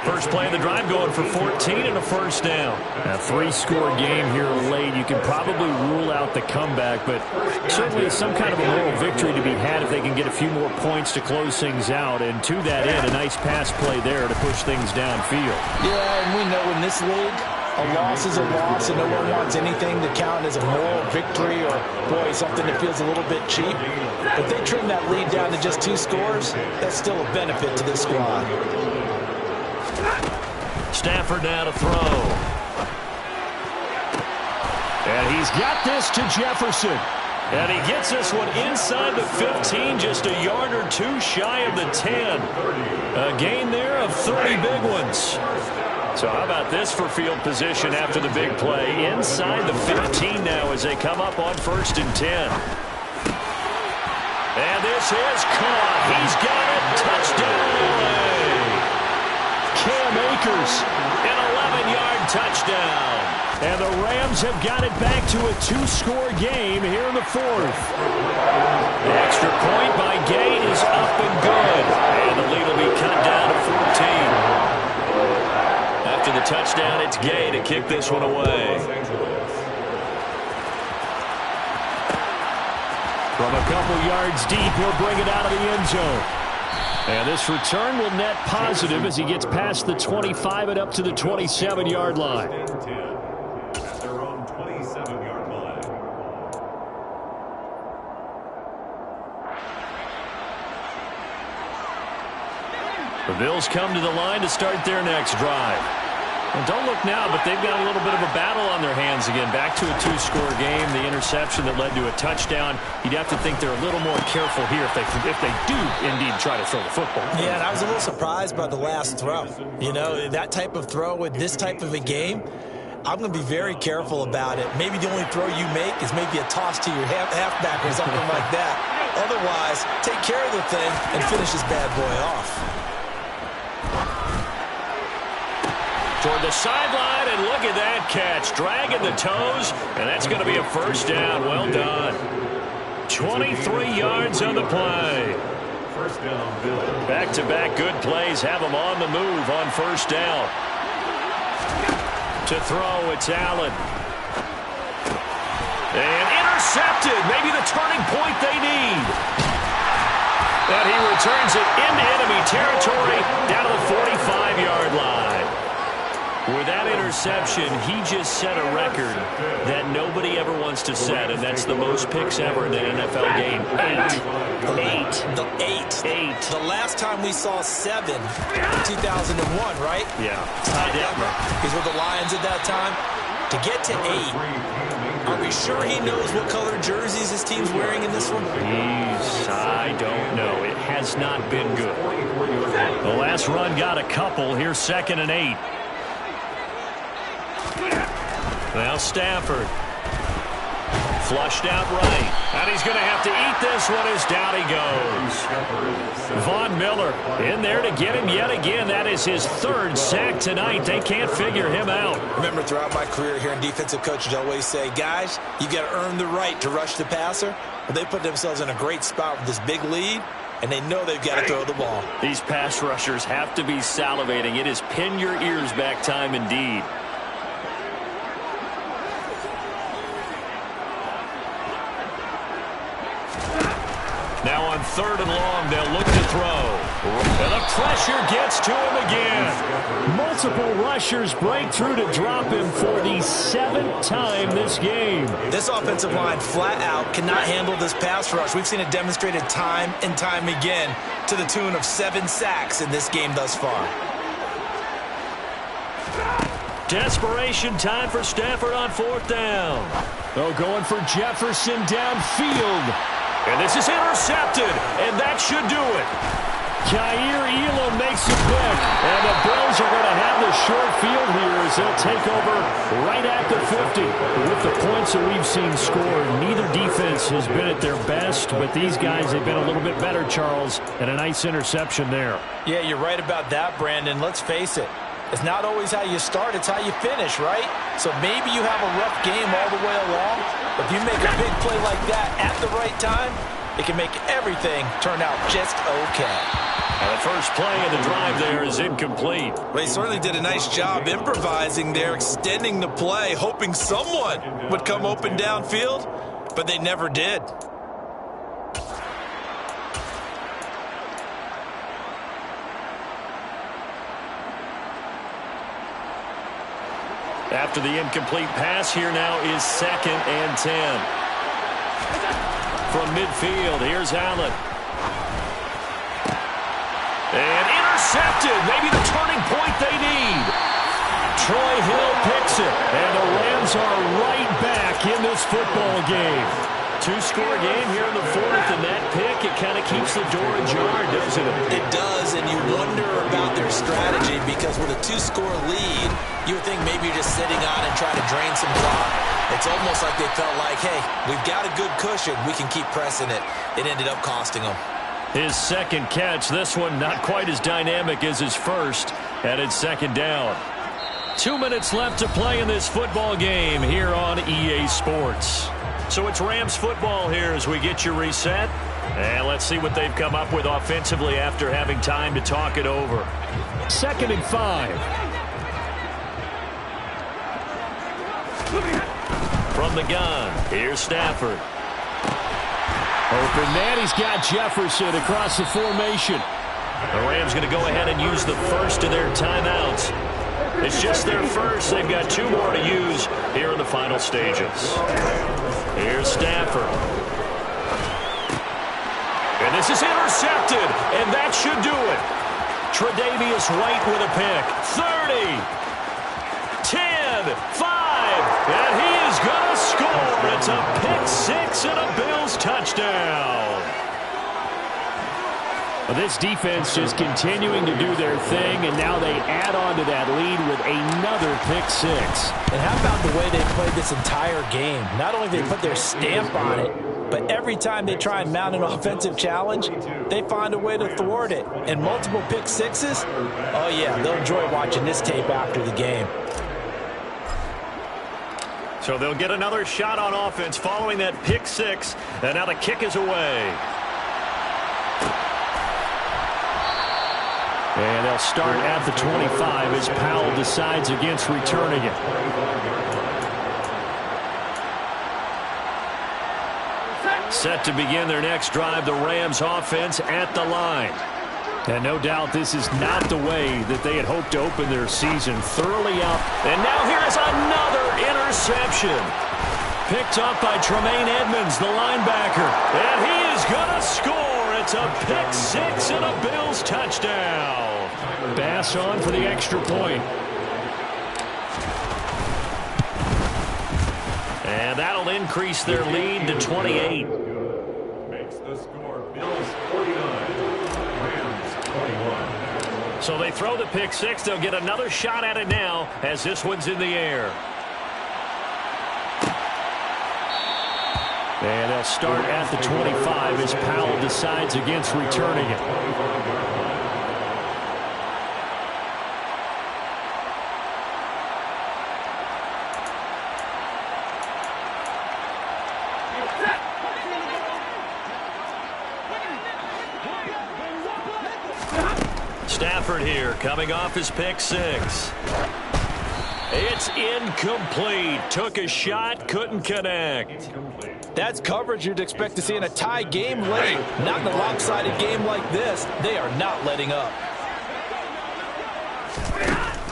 First play of the drive going for 14 and a first down. A 3-score game here late. You can probably rule out the comeback, but certainly some kind of a moral victory to be had if they can get a few more points to close things out. And to that end, a nice pass play there to push things downfield. Yeah, and we know in this league, a loss is a loss, and no one wants anything to count as a moral victory or, boy, something that feels a little bit cheap. If they trim that lead down to just 2 scores, that's still a benefit to this squad. Stafford now to throw. And he's got this to Jefferson. And he gets this one inside the 15, just a yard or 2 shy of the 10. A gain there of 30 big ones. So how about this for field position after the big play? Inside the 15 now as they come up on 1st and 10. And this is caught. He's got it. Touchdown. Cam Akers, an 11-yard touchdown. And the Rams have got it back to a 2-score game here in the 4th. The extra point by Gay is up and good. And the lead will be cut down to 14. After the touchdown, it's Gay to kick this one away. From a couple yards deep, he'll bring it out of the end zone. And this return will net positive as he gets past the 25 and up to the 27-yard line. At their own 27-yard line. The Bills come to the line to start their next drive. And don't look now, but they've got a little bit of a battle on their hands again. Back to a 2-score game. The interception that led to a touchdown. You'd have to think they're a little more careful here if they do indeed try to throw the football. Yeah, and I was a little surprised by the last throw. You know, that type of throw with this type of a game, I'm going to be very careful about it. Maybe the only throw you make is maybe a toss to your halfback or something like that. Otherwise, take care of the thing and finish this bad boy off. Toward the sideline, and look at that catch. Dragging the toes, and that's going to be a first down. Well done. 23 yards on the play. First down, Bill. Back-to-back good plays have them on the move on first down. To throw, it's Allen. And intercepted. Maybe the turning point they need. And he returns it into enemy territory down to the 45-yard line. With that interception, he just set a record that nobody ever wants to set, and that's the most picks ever in an NFL game. 8. The last time we saw 7 in 2001, right? Yeah. He's with the Lions at that time. To get to 8, are we sure he knows what color jerseys his team's wearing in this one? I don't know. It has not been good. The last run got a couple. Here's 2nd and 8. Now Stafford. Flushed out right. And he's going to have to eat this one as down he goes. Von Miller in there to get him yet again. That is his 3rd sack tonight. They can't figure him out. Remember, throughout my career here in defensive coaches, I always say, guys, you got to earn the right to rush the passer. But they put themselves in a great spot with this big lead, and they know they've got to throw the ball. These pass rushers have to be salivating. It is pin your ears back time indeed. Now on 3rd and long, they'll look to throw. And the pressure gets to him again. Multiple rushers break through to drop him for the 7th time this game. This offensive line flat out cannot handle this pass rush. We've seen it demonstrated time and time again to the tune of 7 sacks in this game thus far. Desperation time for Stafford on 4th down. Oh, going for Jefferson downfield. And this is intercepted, and that should do it. Kaiir Elam makes a pick, and the Bills are going to have the short field here as they'll take over right at the 50. With the points that we've seen scored, neither defense has been at their best, but these guys have been a little bit better, Charles, and a nice interception there. Yeah, you're right about that, Brandon. Let's face it. It's not always how you start, it's how you finish, right? So maybe you have a rough game all the way along, but if you make a big play like that at the right time, it can make everything turn out just okay. And the first play of the drive there is incomplete. Well, he certainly did a nice job improvising there, extending the play, hoping someone would come open downfield, but they never did. After the incomplete pass, here now is 2nd and 10. From midfield, here's Allen. And intercepted. Maybe the turning point they need. Troy Hill picks it. And the Rams are right back in this football game. 2-score game here in the 4th, and that pick, it kind of keeps the door ajar, doesn't it? It does, and you wonder about their strategy because with a 2-score lead, you would think maybe you're just sitting on and trying to drain some clock. It's almost like they felt like, hey, we've got a good cushion. We can keep pressing it. It ended up costing them. His 2nd catch, this one not quite as dynamic as his first, and it's 2nd down. 2 minutes left to play in this football game here on EA Sports. So it's Rams football here as we get you reset. And let's see what they've come up with offensively after having time to talk it over. 2nd and 5. From the gun, here's Stafford. Open man, he's got Jefferson across the formation. The Rams going to go ahead and use the first of their timeouts. It's just their first. They've got 2 more to use here in the final stages. Here's Stafford. And this is intercepted, and that should do it. Tre'Davious White with a pick. 30, 10, 5, and he is going to score. It's a pick-6 and a Bills touchdown. This defense just continuing to do their thing, and now they add on to that lead with another pick-6. And how about the way they played this entire game? Not only did they put their stamp on it, but every time they try and mount an offensive challenge, they find a way to thwart it. And multiple pick-6s, oh yeah, they'll enjoy watching this tape after the game. So they'll get another shot on offense following that pick-6, and now the kick is away. And they'll start at the 25 as Powell decides against returning it. Set to begin their next drive, the Rams offense at the line. And no doubt this is not the way that they had hoped to open their season. Thoroughly out. And now here's another interception. Picked up by Tremaine Edmonds, the linebacker. And he is going to score. It's a pick six and a Bills touchdown. Bass on for the extra point. And that'll increase their lead to 28. Makes the score Bills 49, Rams 21. So they throw the pick six. They'll get another shot at it now as this one's in the air. And they'll start at the 25 as Powell decides against returning it. Stafford here, coming off his pick six. It's incomplete. Took a shot, couldn't connect. That's coverage you'd expect to see in a tie game late. Not in a lopsided game like this. They are not letting up.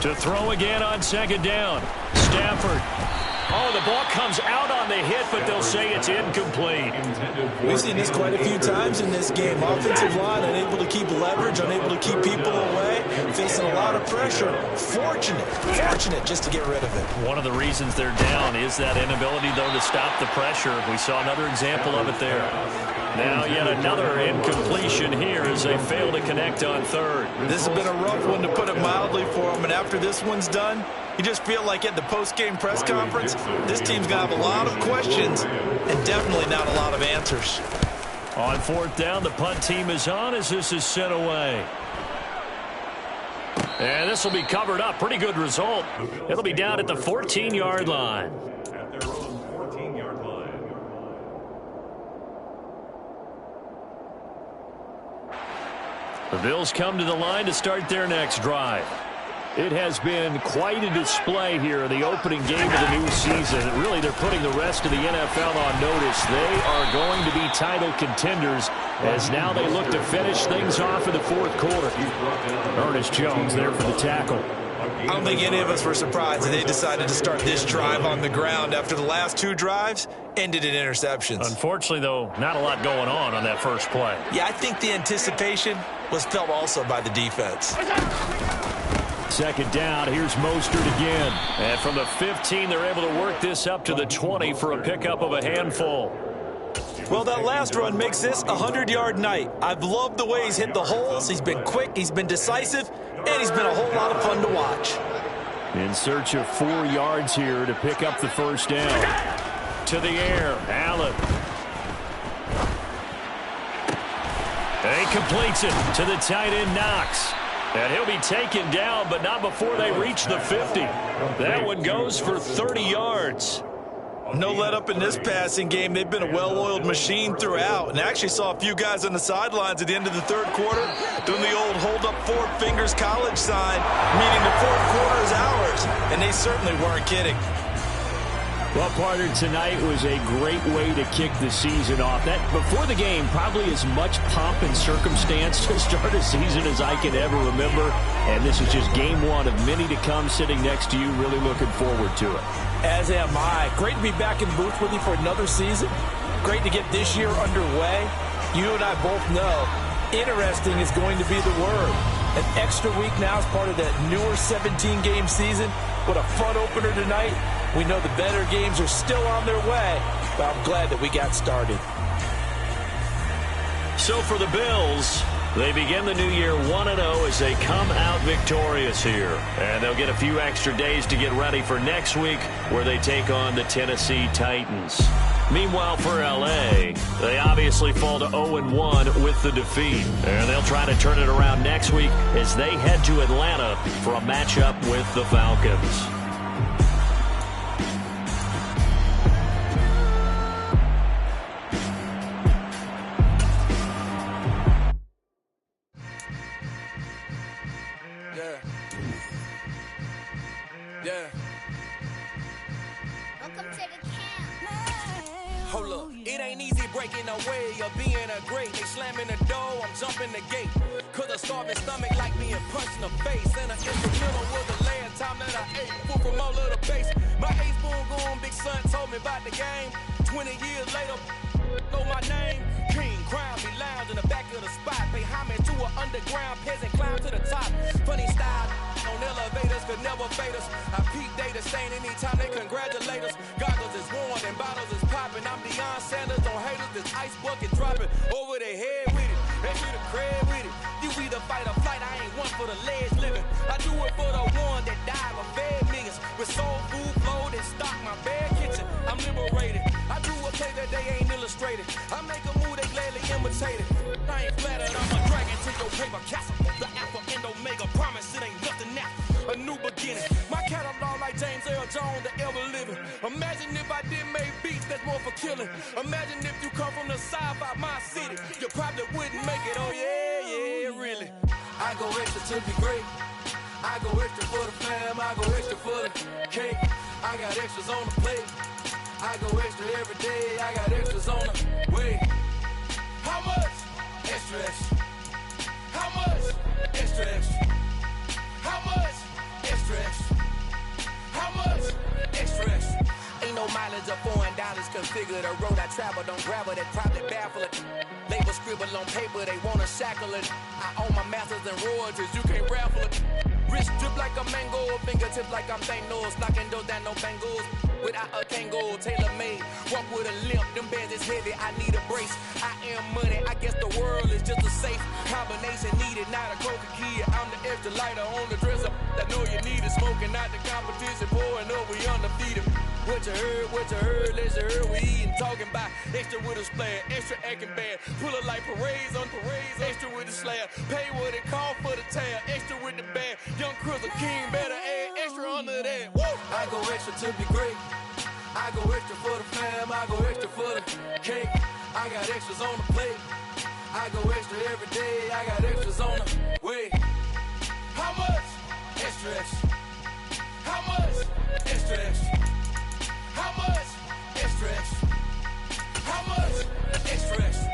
To throw again on second down. Stafford. Oh, the ball comes out on the hit, but they'll say it's incomplete. We've seen this quite a few times in this game. Offensive line unable to keep leverage, unable to keep people away, facing a lot of pressure. Fortunate just to get rid of it. One of the reasons they're down is that inability, though, to stop the pressure. We saw another example of it there. Now yet another incompletion here as they fail to connect on third. This has been a rough one, to put it mildly, for them. And after this one's done, you just feel like at the post-game press conference, this team's going to have a lot of questions and definitely not a lot of answers. On fourth down, the punt team is on as this is sent away. And this will be covered up. Pretty good result. It'll be down at the 14-yard line. At their own 14-yard line. The Bills come to the line to start their next drive. It has been quite a display here in the opening game of the new season. Really, they're putting the rest of the NFL on notice. They are going to be title contenders as now they look to finish things off in the fourth quarter. Ernest Jones there for the tackle. I don't think any of us were surprised that they decided to start this drive on the ground after the last two drives ended in interceptions. Unfortunately, though, not a lot going on that first play. Yeah, I think the anticipation was felt also by the defense. Second down, here's Mostert again. And from the 15, they're able to work this up to the 20 for a pickup of a handful. Well, that last run makes this a 100-yard night. I've loved the way he's hit the holes. He's been quick, he's been decisive, and he's been a whole lot of fun to watch. In search of 4 yards here to pick up the first down. To the air, Allen. And he completes it to the tight end, Knox. And he'll be taken down, but not before they reach the 50. That one goes for 30 yards. No let up in this passing game. They've been a well-oiled machine throughout. And I actually saw a few guys on the sidelines at the end of the third quarter doing the old hold up 4 fingers college sign, meaning the fourth quarter is ours. And they certainly weren't kidding. Well, partner, tonight was a great way to kick the season off. That before the game, probably as much pomp and circumstance to start a season as I can ever remember. And this is just game one of many to come. Sitting next to you, really looking forward to it. As am I. Great to be back in the booth with you for another season. Great to get this year underway. You and I both know interesting is going to be the word. An extra week now as part of that newer 17-game season. What a fun opener tonight. We know the better games are still on their way, but I'm glad that we got started. So for the Bills, they begin the new year 1-0 as they come out victorious here. And they'll get a few extra days to get ready for next week where they take on the Tennessee Titans. Meanwhile, for L.A., they obviously fall to 0-1 with the defeat. And they'll try to turn it around next week as they head to Atlanta for a matchup with the Falcons. Welcome to the camp. Hold up, it ain't easy breaking away or being a great. They slamming the door, I'm jumping the gate. Cause a starving stomach like being punched in the face. And an instrumental was the last time that I ate food from all of the base. My ace boom goon, big son told me about the game. 20 years later, know my name. King, crown, me lounge in the back of the spot. Pay homage to an underground peasant, climb to the top. Funny style on elevators could never fade us. I peep data stain anytime they congratulate us. Goggles is worn and bottles is popping. I'm Deion Sanders on haters, this ice bucket dropping over their head with it. They should have cred with it. You either fight or flight, I ain't one for the ledge living. I do it for the one that died or fed millions. With soul food flow that stock my bare kitchen. I'm liberated. I do a play that they ain't illustrated. I make a move they gladly imitate it. I ain't flattered, I'm a dragon to your paper castle. The alpha and omega, promise it ain't nothing now. A new beginning. My catalog like James Earl Jones, the ever living. Imagine if I did make beats that's more for killing. Imagine if you come from the south out my city. You probably wouldn't make it, oh yeah, really. I go extra to be great. I go extra for the fam, I go extra for the cake. I got extras on the plate. I go extra every day, I got extras on the way. How much? Extra, extra. How much? Extra, extra. How much? Extra, extra. How much? Extra, extra. Ain't no mileage of $4 configure the road I travel. Don't grab it, that probably baffle it. Label scribble on paper, they wanna shackle it. I own my masters and royalties, you can't raffle it. Wrist drip like a mango, fingertips like I'm Thanos. Knocking those down, no bangles. Without a Kango, tailor made. Walk with a limp, them bands is heavy, I need a brace. I am money, I guess the world is just a safe combination needed, not a coca kid. I'm the extra lighter on the dresser. I know you need it, smoking out the competition, pouring up, we undefeated. What you heard, let's heard, we eatin', talking about extra with a splash, extra acting bad. Pull it like parades on parades, extra with the slab. Pay what it cost for the tab, extra with the bag. Young Crizzle King, better add extra under that. Woo! I go extra to be great. I go extra for the fam, I go extra for the cake. I got extras on the plate. I go extra every day, I got extras on the way. How much? Extra, extra. How much? Extra, extra. How much? Extra, extra. How much? Extra, extra.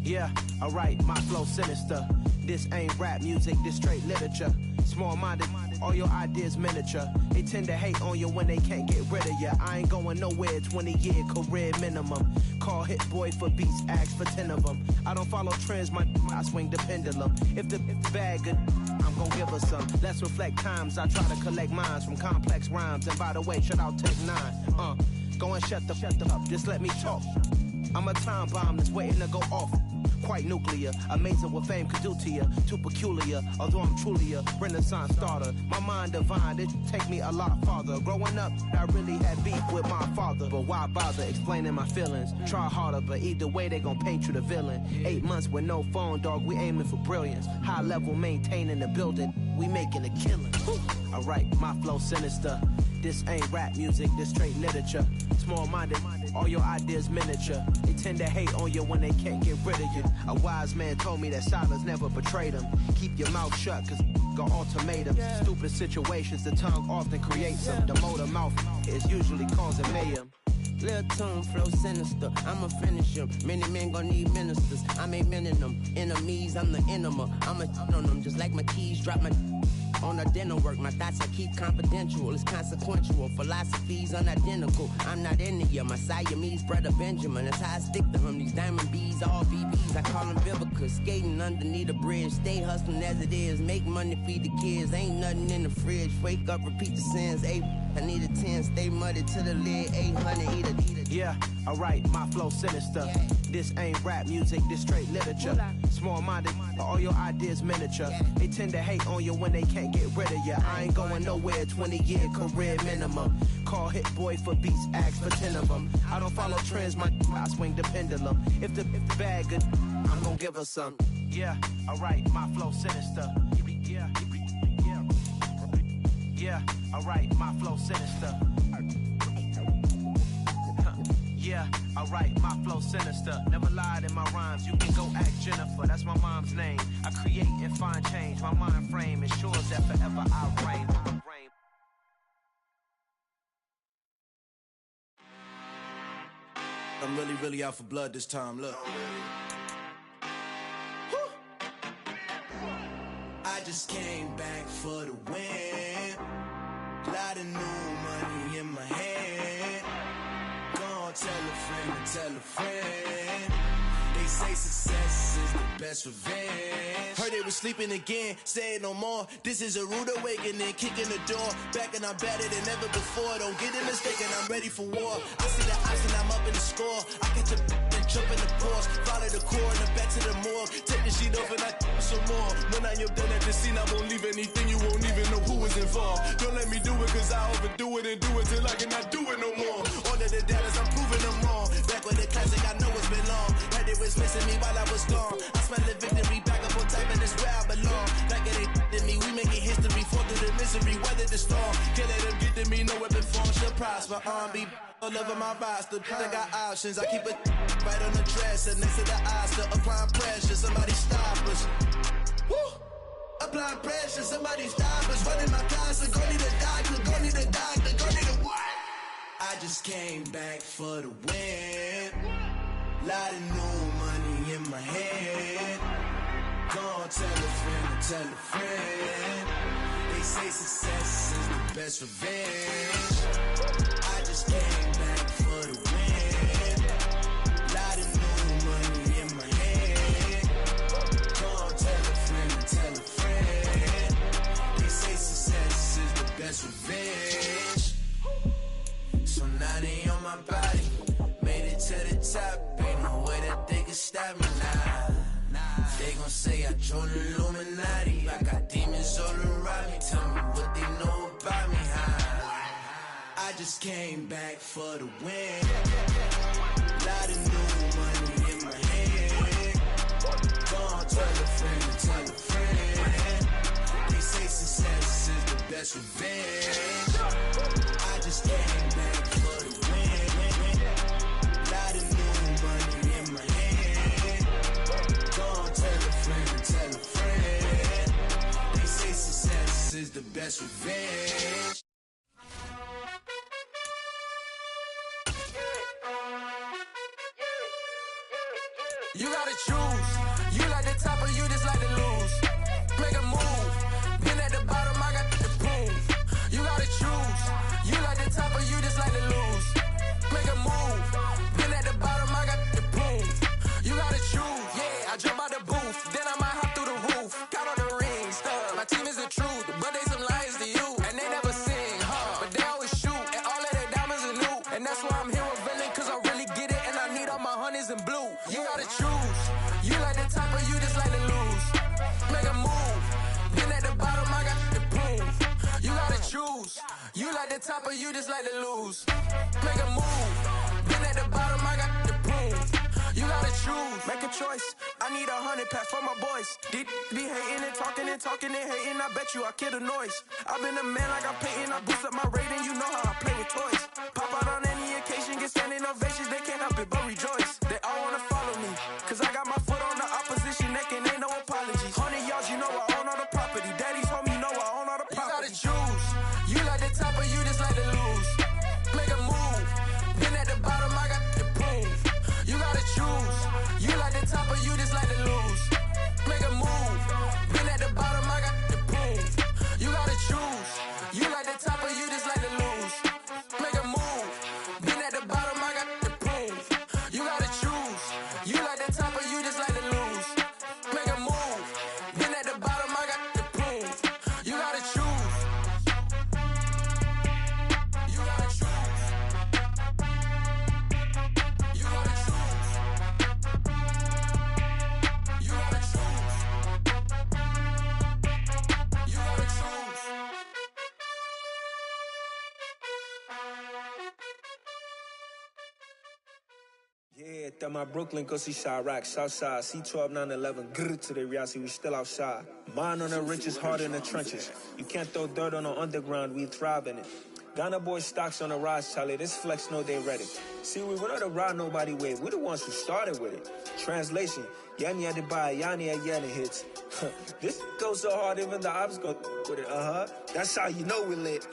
Yeah, alright, my flow sinister. This ain't rap music, this straight literature. Small-minded, all your ideas miniature. They tend to hate on you when they can't get rid of you. I ain't going nowhere, 20-year career minimum. Call Hit Boy for beats, ask for 10 of them. I don't follow trends, I swing the pendulum. If the bag good, I'm gon' give her some. Let's reflect times, I try to collect minds from complex rhymes. And by the way, shout out Tech 9. Go and shut the up, just let me talk. I'm a time bomb that's waiting to go off. Quite nuclear, amazing what fame could do to you. Too peculiar, although I'm truly a renaissance starter. My mind divine, it take me a lot farther. Growing up, I really had beef with my father. But why bother explaining my feelings? Try harder, but either way they gon' paint you the villain. 8 months with no phone, dog, we aiming for brilliance. High level maintaining the building, we making a killing. Alright, my flow sinister. This ain't rap music, this straight literature. Small-minded, all your ideas miniature. They tend to hate on you when they can't get rid of you. A wise man told me that silence never betrayed him. Keep your mouth shut, cause got ultimatums. Stupid situations, the tongue often creates them. The motor mouth is usually causing mayhem. Lil' tune, flow sinister, I'ma finish him. Many men gon' need ministers, I'm a men in them. Enemies, I'm the enema, I'ma on them. Just like my keys, drop my on a dental work. My thoughts I keep confidential, it's consequential. Philosophies unidentical, I'm not into you. My Siamese brother Benjamin, that's how I stick to him. These diamond bees, all BBs, I call them Vivica. Skating underneath a bridge, stay hustling as it is. Make money, feed the kids, ain't nothing in the fridge. Wake up, repeat the sins, I need a 10, stay muddy to the lid, 800, eat it. Yeah, alright, my flow sinister. This ain't rap music, this straight literature. Small-minded, all your ideas miniature. They tend to hate on you when they can't get rid of you. I ain't going nowhere, 20-year career minimum. Call Hit Boy for beats, ask for 10 of them. I don't follow trends, I swing the pendulum. If the bag good, I'm gon' give her some. Yeah, alright, my flow sinister. Yeah, alright, my flow sinister. Yeah, alright, my flow sinister. Never lied in my rhymes, you can go ask Jennifer. That's my mom's name. I create and find change. My mind frame ensures that forever I reign. I'm really out for blood this time, look. I just came back for the win. Lot of new money in my hand. Gonna tell a friend to tell a friend. They say success is the best revenge. Heard they was sleeping again, say it no more. This is a rude awakening, kicking the door. Back and I'm better than ever before. Don't get it mistaken, I'm ready for war. I see the option, I'm up in the score. I catch a and jump in the course. Follow the core and the back to the morgue. Take the sheet off and I some more. When I am done at the scene, I won't leave anything. You won't even know who is involved. Don't let me do it, cause I overdo it and do it till I cannot do it no more. All of the doubters, I'm proving them wrong. Back with the classic, I know it's been long. Heard they was missing me while I was gone. I smell the victory back up on top, and it's where I belong. Like it ain't to me, we making history. Fall through the misery, weather the storm. Can't let them get to me, no weapon form shall prosper. Be all over my roster, I got options. I keep it right on the dresser, next to the Oscar. Applying pressure, somebody stop us. Woo! Applying pressure, somebody stop us. Running my closet, go need a doctor, go need a doctor, go need a what? I just came back for the win. Lot of new money in my hand. Gonna tell a friend to tell a friend. They say success is the best revenge. I just came back for the win. Lot of new money in my hand. Gonna tell a friend to tell a friend. They say success is the best revenge. So now they on my body. Made it to the top. Ain't no way that they can stop me now. They gon' say I joined the Illuminati. I got demons all around me. Tell me what they know about me, huh? I just came back for the win. Lot of new money in my hand. Gonna tell a friend to tell a friend. They say success is the best revenge. I just came back for the win. Lot of new money in my hand. Gonna tell a friend to tell a friend. They say success is the best revenge. You gotta choose. You like the top or you just like to lose. Make a move. Been at the bottom, I got the prove. You gotta choose. You like the top or you just like to lose. Make a move. Been at the bottom, I got the prove. You gotta choose. Yeah, I jump out the booth. Then I might hop through the roof. Got on the ring stuff. My team is the truth, but they some liars to you. And they never sing, but they always shoot. And all of their diamonds are new. And that's why I'm here with Villain, cause I really get it. And I need all my honeys in blue. You gotta choose. You like the top or you just like to lose. Make a move. Been at the bottom, I got the proof. You gotta choose. You like the top or you just like to lose. Make a move. Been at the bottom, I got the proof. You gotta choose. Make a choice. I need 100 packs for my boys. Be hating and talking and hating. I bet you I kill the noise. I've been a man like I'm Peyton. I boost up my rating. You know how I play with toys. Pop out on any occasion, get standing ovations. They can't help it but rejoice. They all wanna follow me, cause I got my foot on the opposition neck and ain't no apologies. 100 yards, you know I own all the property. Daddy's home, you know I own all the property. You gotta choose. You like the top or you just like to lose. Make a move. Been at the bottom, I got the proof. You gotta choose. You like the top or you just like to lose. Make a move. Been at the bottom, I got the proof. You gotta choose. You like the top or you just like to lose. Make a move. Been at the bottom, I got the proof. You gotta choose. You like the top or you just like to lose. Make a move. Been at the bottom, I got the proof. You gotta choose. You gotta choose. You gotta choose. You gotta choose. You gotta choose. Yeah, that my Brooklyn, go see Chirac, Southside, C12, 911, grrr to the reality, we still outside. Mine on the riches, hard in the trenches. You can't throw dirt on the underground, we thrive in it. Ghana boy stocks on the rise, Charlie. This flex no day ready. See, we went on the ride nobody with. We're the ones who started with it. Translation, Yani had to buy, Yani at Yanni hits. This goes so hard, even the ops go with it. That's how you know we lit.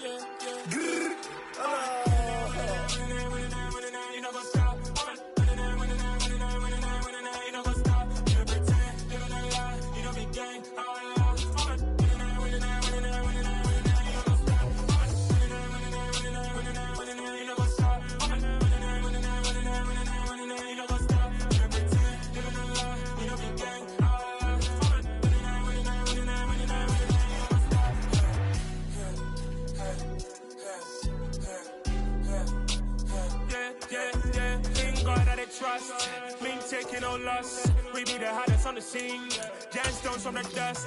Trust, me taking no loss. We be the hottest on the scene. Gemstones from the dust.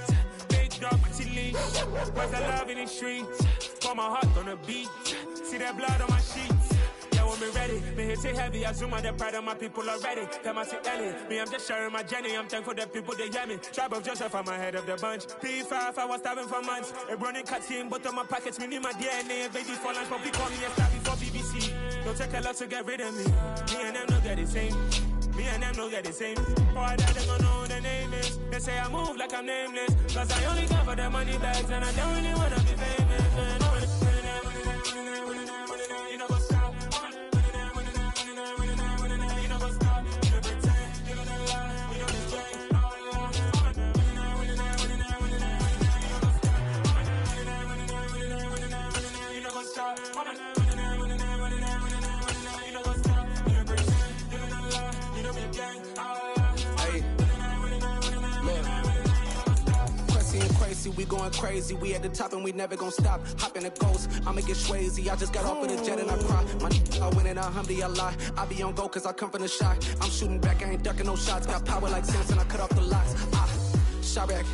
Big dog, pretty leash. Where's the love in the streets? Pour my heart on the beat. See that blood on my sheets. Yeah, when me ready, me hit it heavy. I zoom on the pride of my people already. Them I see Ellie. Me, I'm just sharing my journey. I'm thankful that people they hear me. Tribe of Joseph, I'm ahead of the bunch. P5, I was starving for months. A running cut team, but on my pockets, me need my DNA. Babies for lunch, but people call me a star before BBC. Don't take a lot to get rid of me. Me and them know that the same. Me and them know that the same. Boy, that they don't know the name is. They say I move like I'm nameless. Cause I only care for the money bags and I don't really wanna be famous. Man. You know what's up? You know what's up? You pretend you're gonna lie. You know this game. You know what's up? Crazy, we going crazy. We at the top and we never gonna stop. Hop in the ghost, I'ma get swayzy. I just got off of the jet and I cry. My I win in a Humvee, I lie. I be on go cause I come from the shot. I'm shooting back, I ain't ducking no shots. Got power like Samson, I cut off the locks. Sharek,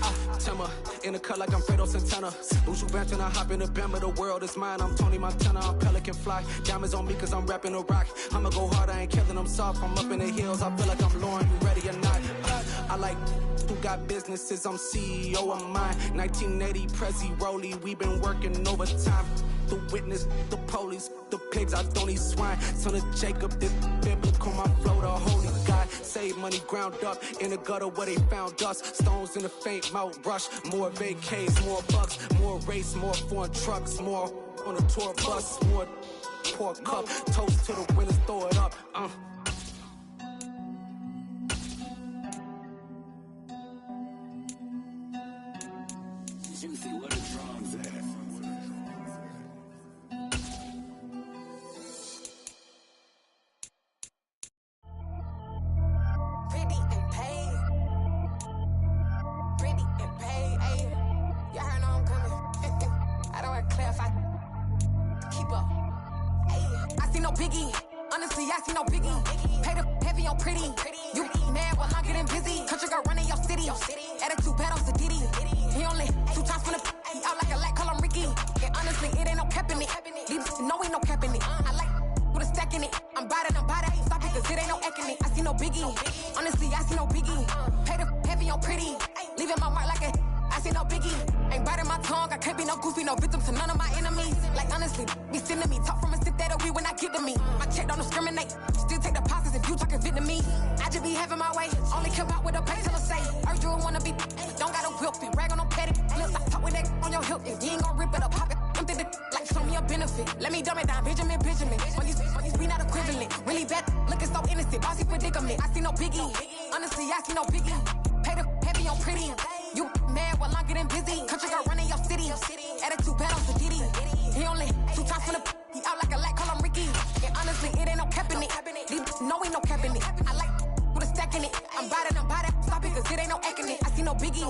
Timmer, in the cut like I'm Fredo Santana. Buju Banton, I hop in the Bama, the world is mine. I'm Tony Montana, I'm Pelican Fly. Diamonds on me cause I'm rapping a rock. I'ma go hard, I ain't killing them soft. I'm up in the hills, I feel like I'm Lauren, you ready or not? I like who got businesses, I'm CEO of mine. 1980 Prezi Rolly, we been working overtime. The witness, the police, the pigs, I don't eat swine. Son of Jacob, this biblical, my flow, the holy God. Save money ground up in the gutter where they found us. Stones in the faint mouth rush. More vacays, more bucks, more race, more foreign trucks, more on a tour bus, more pork cup. Toast to the winners, throw it up. Juicy, what a drums at. Biggie, honestly, I see no biggie. Pay the heavy on pretty. You mad while I'm getting busy. Country girl running your city. Attitude bad on Sadidi. He only 2 times from the he out like a light, call him Ricky. And honestly, it ain't no cap in it. These know ain't no cap in it. I like with a stack in it. I'm by that, stop it, cause it ain't no acting it. I see no biggie. Honestly, I see no biggie. Pay the heavy on pretty. Leaving my mark like a I see no biggie. Ain't biting my tongue, I can't be no goofy, no victim to none of my enemies. Like honestly, be sending me talk from a sit that'll be when I get to me. My check don't discriminate, still take deposits if you talking Vietnamese. I just be having my way, only care about what the pay tell her say. Urge you wanna be, don't got no whip, rag on no petty. Lips, I talk with that on your hip, if you ain't gon' rip it up, pop it. Empty the like show me a benefit. Let me dumb it down, Benjamin. When you be not equivalent, really bad, looking so innocent, bossy predicament. I see no biggie, honestly, I see no biggie. Pay the heavy on pretty. You mad while I'm getting busy. Country girl running your city. Attitude bad on Sadidi. He only 2 times from the he out like a light, call him Ricky. And honestly, it ain't no cap in it. These know ain't no cap in it. I like with a stack in it. I'm by that, stop it, cause it ain't no acting it. I see no biggie.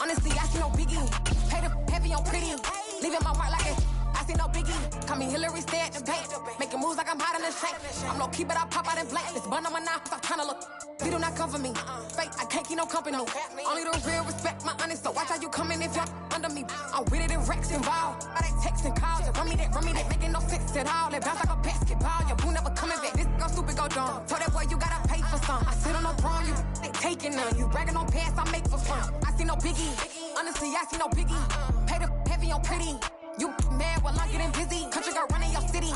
Honestly, I see no biggie. Pay the heavy on pretty. Leaving my mark like it. I see no biggie. Call me Hillary, stay at the bank. Making moves like I'm hiding in the shank. I'm low key, but I pop out in blank. This bun on my knife, I'm trying to look. They do not cover me. Fake, I can't keep no company. Only the real respect my honest. So watch how you coming if you're under me. I'm with it in Rex involved. All they texting calls. Just run me that, making no sense at all. They bounce like a basketball. Your boo never coming back. This go stupid, go dumb. Told that boy you gotta pay for some. I sit on no throne, you ain't taking none. You bragging on pants, I make for fun. I see no biggie. Honestly, I see no biggie. Pay the heavy on pretty. You mad while I'm getting busy. Country girl running your city.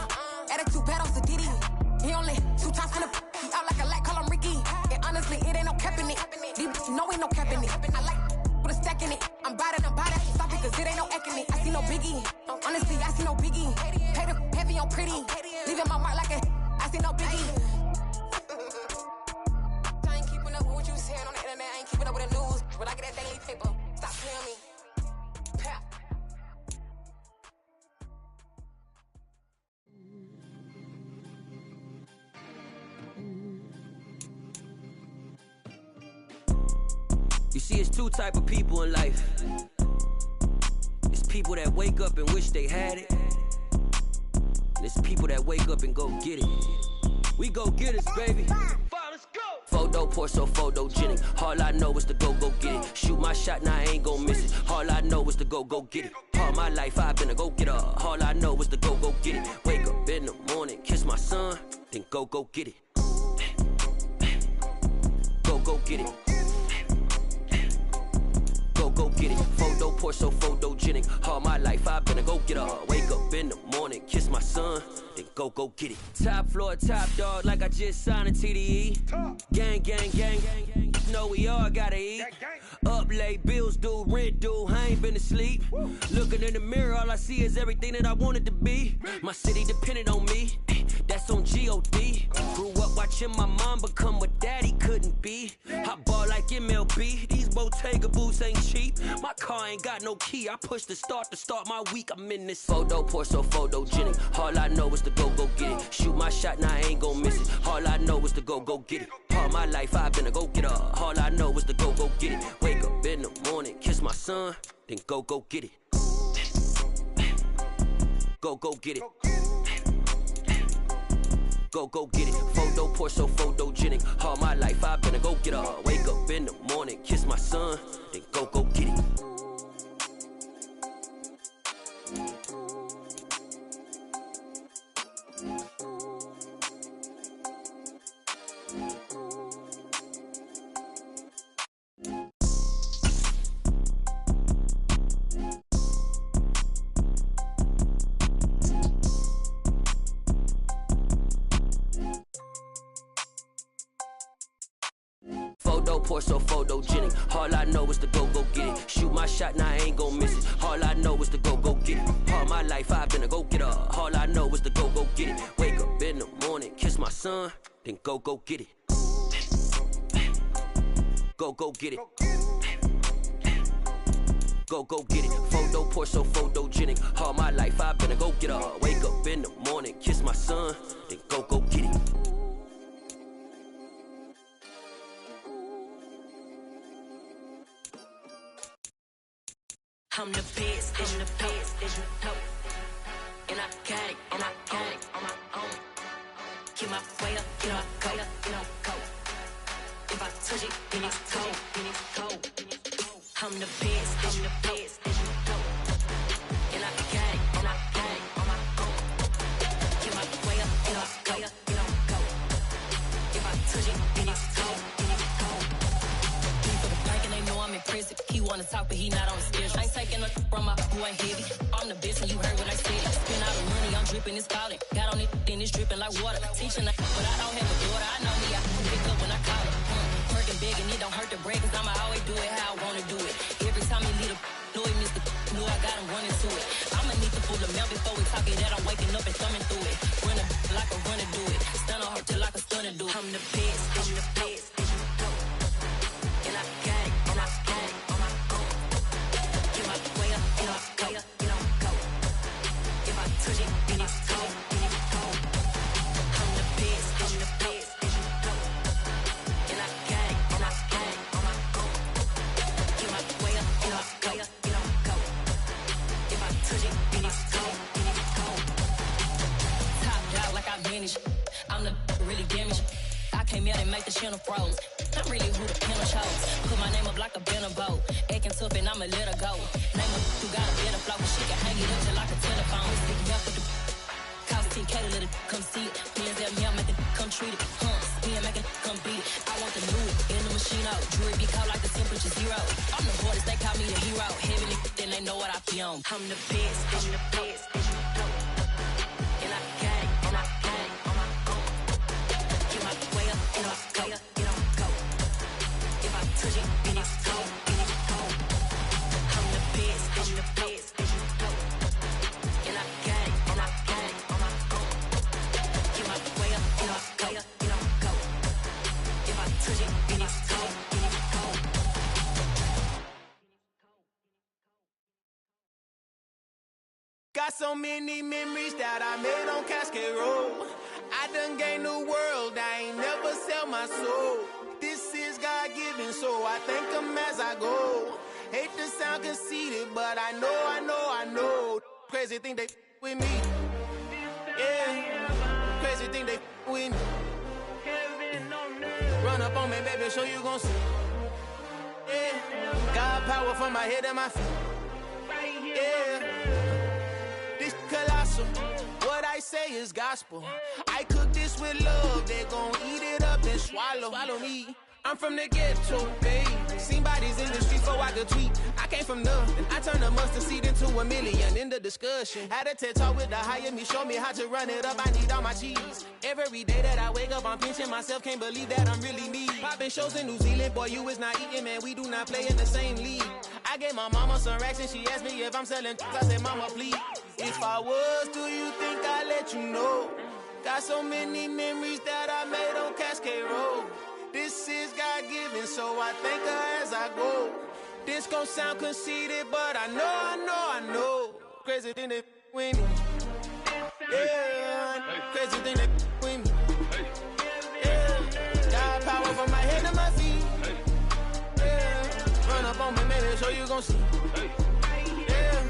Attitude bad on Sadiddy. He only 2 times from the he out like a light, call him Ricky. And honestly, it ain't no cap in it. These bitches know ain't no cap in it. I like with a stack in it. I'm by that. Stop it, cause it ain't no acting it. I see no biggie. Honestly, I see no biggie. Pay the heavy on pretty. Leaving my mark like a I see no biggie. I ain't keeping up with what you saying on the internet. I ain't keeping up with the news. But I get that daily paper. Stop playing me. Pap. You see, it's 2 type of people in life. It's people that wake up and wish they had it. And it's people that wake up and go get it. We go get it, baby. Photo pour so photogenic. All I know is to go get it. Shoot my shot, now I ain't gon' miss it. All I know is to go get it. All my life I've been a go-getter. All I know is to go get it. Wake up in the morning, kiss my son, then go get it. Go get it. Go get it. Photo pour so photogenic. All my life I've been a go-getter. Wake up in the morning, kiss my son, then go get it. Top floor, top dog, like I just signed a TDE. Gang. Know we all gotta eat. Up late, bills due, rent due, I ain't been asleep. Looking in the mirror, all I see is everything that I wanted to be. My city depended on me, that's on G.O.D. Grew up watching my mom become what daddy couldn't be. I ball like MLB, these Bottega boots ain't cheap. My car ain't got no key, I push the start to start my week. I'm in this photo pour so photogenic. All I know is to go get it. Shoot my shot, now I ain't gon' miss it. All I know is to go get it. All my life I've been a go-getter. All I know is to go get it. Wake up in the morning, kiss my son, then go get it. Go get it. Go get it. Photo pour so photogenic. All my life I've been a go-getter. Wake up in the morning, kiss my son, then go get it. Photo pour so photogenic. All I know is to go get it. Shoot my shot, now I ain't gon' miss it. All I know is to go get it. All my life I've been a go-getter. All I know is to go get it. Wake up in the morning, kiss my son, then go get it. Go get it. Go get it. Photo pour so photogenic. All my life I've been a go-getter. Wake up in the morning, kiss my son, then go get it. I'm the best, and the best, as you know. And I got it, on my own. Get my way up, you know I go. If I touch it, then it's cold, I'm the best, and the best, as you know. And I got it, on my own. Get my way up, you know I go. If I touch it, then it's cold, People the bank and they know I'm impressive. He wanna talk, but he not on the schedule. I ain't taking a from my boy heavy. I'm the best and you heard what I said. Spend all the money, I'm dripping, it's falling. Got on it, then it's dripping like water. Teaching but I don't have a daughter. I know me, I can pick up when I call her. Working big and it don't hurt to break, cause I'ma always do it how I wanna do it. Every time he lead a know he missed the know I got him running to it. I'ma need the full amount before we talk it that I'm waking up and thumbing through it. Run a like a runner do it. Stun on her till like a stunner do it. I'm the best, I'm the best, as you know. And I got it, and I got it on my own. Get my way up, you know I go. If I touch it, then it's cold, I'm the best, I'm the best, as you know. And I got it, and I got it on my own. Get my way up, you know I go. If I touch it, then it's cold, Top dog like I vanished. I'm the really damaged. I came out and make the channel froze. I'm really who the panel chose. Put my name up like a banner boat. Acting tough and I'ma let her go. Name her who got a better flow, but she can hang it up just like a telephone. Stick me up with the cost 10K to let it come see it. Hands at me, I make it come treat it. Spin, make it come beat it. I want the new in the machine out. Jewelry be cold like the temperature 0. I'm the hardest, they call me the hero. Heavenly, then they know what I be on. I'm the best, I'm the best. And I got it, and I got it on my own. Get my way up, and I go, and I go. If I touch it, then it's cold, then it's cold. I'm the best, I'm the best. And I got it, and I got it on my own. Get my way up, and I go, and I go. If I touch it, then it's cold, then it's cold. Got so many memories that I made on Cascade Road. I done gained the world, I ain't never sell my soul. This is God-given, so I thank him as I go. Hate to sound conceited, but I know. Crazy thing they with me. Yeah, crazy thing they with me. Run up on me, baby, show you gon' see. Yeah, God power from my head and my feet. Yeah. This colossal, what I say is gospel. I cook this with love, they gon' eat it up and swallow me. I'm from the ghetto, babe. Seen bodies in the streets so I could tweet. I came from nothing, I turned a mustard seed into a million. In the discussion, had a TED talk with the higher me, show me how to run it up. I need all my cheese. Every day that I wake up, I'm pinching myself, can't believe that I'm really me. Popping shows in New Zealand, boy, you is not eating, man. We do not play in the same league. I gave my mama some racks and she asked me if I'm selling. I said, mama, please. If I was, do you think I'd let you know? Got so many memories that I made on Cascade Road. This is God-given, so I thank her as I go. This gon' sound conceited, but I know. Crazy thing they with me. Yeah, crazy thing they with me. Yeah, God power from my head to my feet. Yeah, run up on me, maybe so you gon' see. Yeah.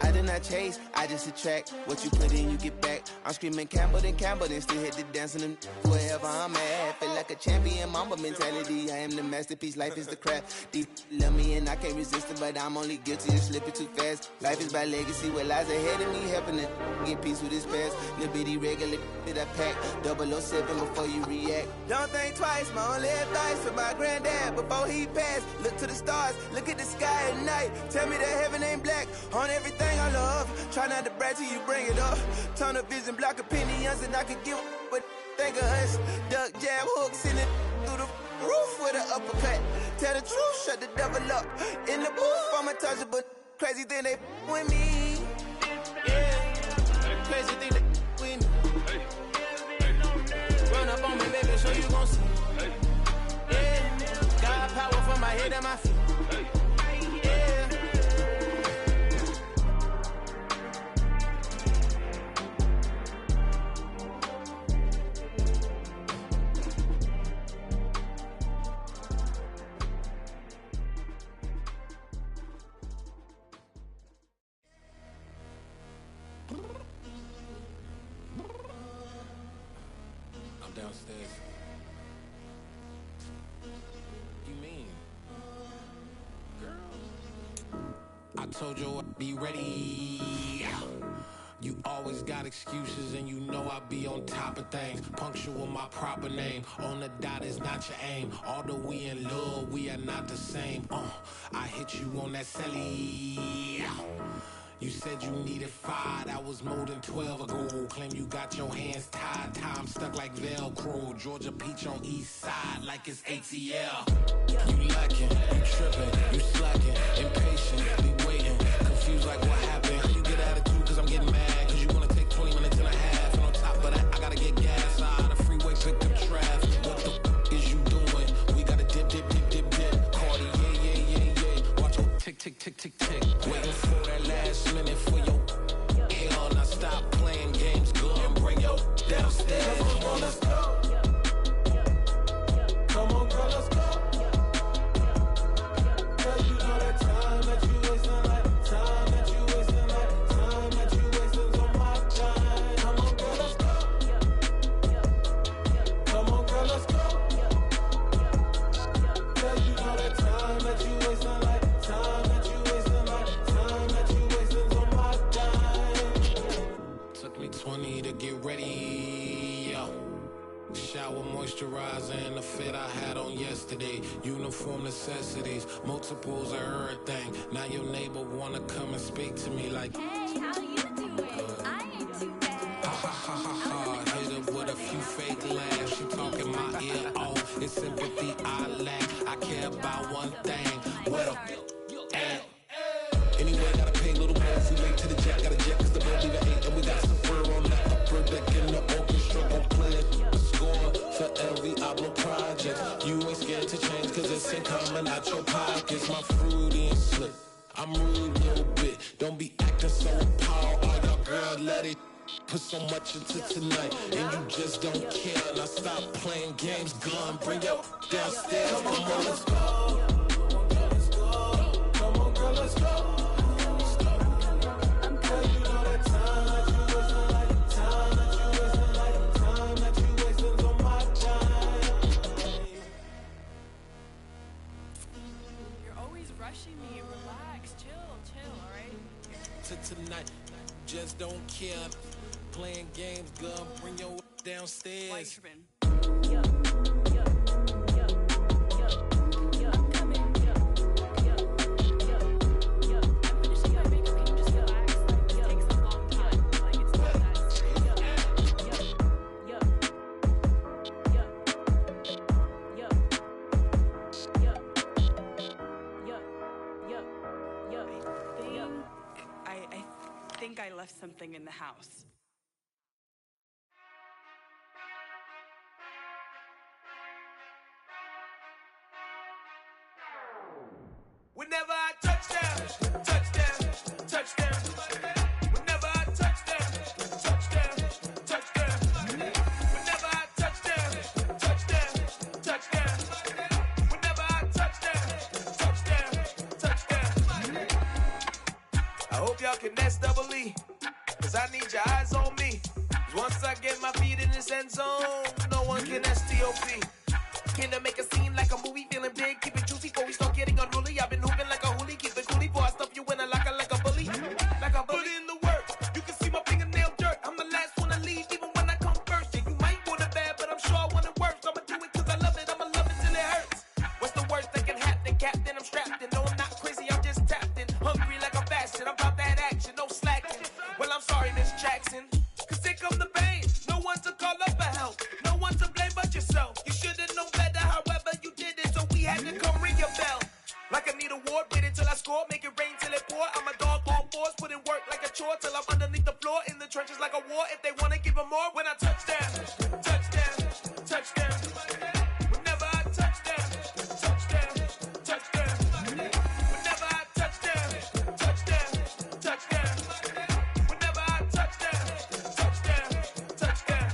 I did not chase, I just attract. What you put in, you get back. I'm screaming Campbell, then still hit the dancing and wherever I'm at. Feel like a champion, mamba mentality. I am the masterpiece, life is the craft. Deep love me and I can't resist it, but I'm only guilty of slipping too fast. Life is by legacy, what lies ahead of me, helping to get peace with this past. Little bitty regular that I pack, 007 before you react. Don't think twice, my only advice for my granddad before he passed. Look to the stars, look at the sky at night. Tell me that heaven ain't black on everything I love. Try not to brag till you bring it up. Turn of vision, block opinions, and I could give what think of us. Duck, jab, hooks in it through the roof with an uppercut. Tell the truth, shut the devil up. In the booth, I'm untouchable. Crazy thing they with me. Yeah, crazy thing they with me. Run up on me, baby, so you gon' see. Yeah, God power from my head and my feet. Yeah. Downstairs. You mean? Girl, I told you I'd be ready. You always got excuses and you know I be on top of things. Punctual my proper name. On the dot is not your aim. Although we in love, we are not the same. I hit you on that celly. You said you needed 5, that was more than 12 ago. Claim you got your hands tied, time stuck like Velcro. Georgia Peach on east side like it's ATL. You lacking, you tripping, you slacking, impatient, be waiting, confused like what happened. How you get attitude cause I'm getting mad, cause you wanna take 20 minutes and a half. And on top of that, I gotta get gas out of the freeway, pick up traffic. What the is you doing? We gotta dip. Cardi, yeah. Watch your tick. Waiting for that last minute for your hell. Now stop playing games, girl, and bring your downstairs. Come on, girl, let's go. Come on, girl, let's go. Girl, you know that time that you wasting, like time that you wasting, like time that you wasting. moisturizer and the fit I had on yesterday. Uniform necessities, multiples of everything. Now your neighbor wanna come and speak to me like, hey, how you doing? I ain't too bad. Ha ha ha ha ha. Hit her with a few fake laughs. She talking my ear off. It's sympathy I lack. I care about one thing. What up? Anyway, gotta pay a little more if we late to the jet. Got a jet cause the boat leave at 8 and we got some fur on the upper deck in the orchestra. Gon' play it, score for every Ablo project. You ain't scared to change cause it's in coming out your pockets. My fruity and slick, I'm rude a little bit. Don't be acting so appalled. All y'all girl, let it put so much into tonight and you just don't care. Now stop playing games, gun, bring your downstairs. Come on, let's go. Come on, girl, let's go. Me, relax, chill, alright? Tonight, just don't care. Playing games, girl, bring your downstairs. Why you tripping? I left something in the house. Whenever I touchdown, touchdown, touchdown. Whenever I touchdown, touchdown, touchdown. Whenever I touchdown, touchdown, touchdown. Whenever I touchdown, touchdown, touchdown. I hope y'all can nest double E, cause I need your eyes on me. Once I get my feet in this end zone, no one can STOP. Can to make a scene like a movie, feeling big, keep it juicy before we start getting unruly. I've been hooping like a hoolie, keep it coolie before I stuff you in a locker like a bully. Like a bully. Put in the work, you can see my fingernail dirt. I'm the last one to leave, even when I come first. Yeah, you might want it bad, but I'm sure I want it worse. I'ma do it cause I love it, I'ma love it till it hurts. What's the worst that can happen, Captain? I'm strapped in, no I'm not crazy, I'm just tapped in. Hungry like I'm fasting, I'm about that action, no slacking. Well, I'm sorry, Miss Jackson, cause here come the pain. No one to call up for help, no one to blame but yourself. You should've known better, however you did it, so we had to come ring your bell. Like I need a ward, wait until I score, make it rain till it pour. I'm a dog on fours, put in work like a chore till I'm underneath the floor, in the trenches like a war. If they wanna give them more, when I touchdown, touchdown, touchdown. Whenever I touchdown, touchdown, touchdown. Whenever I touchdown, touchdown, touchdown. Whenever I touchdown, touchdown, touchdown.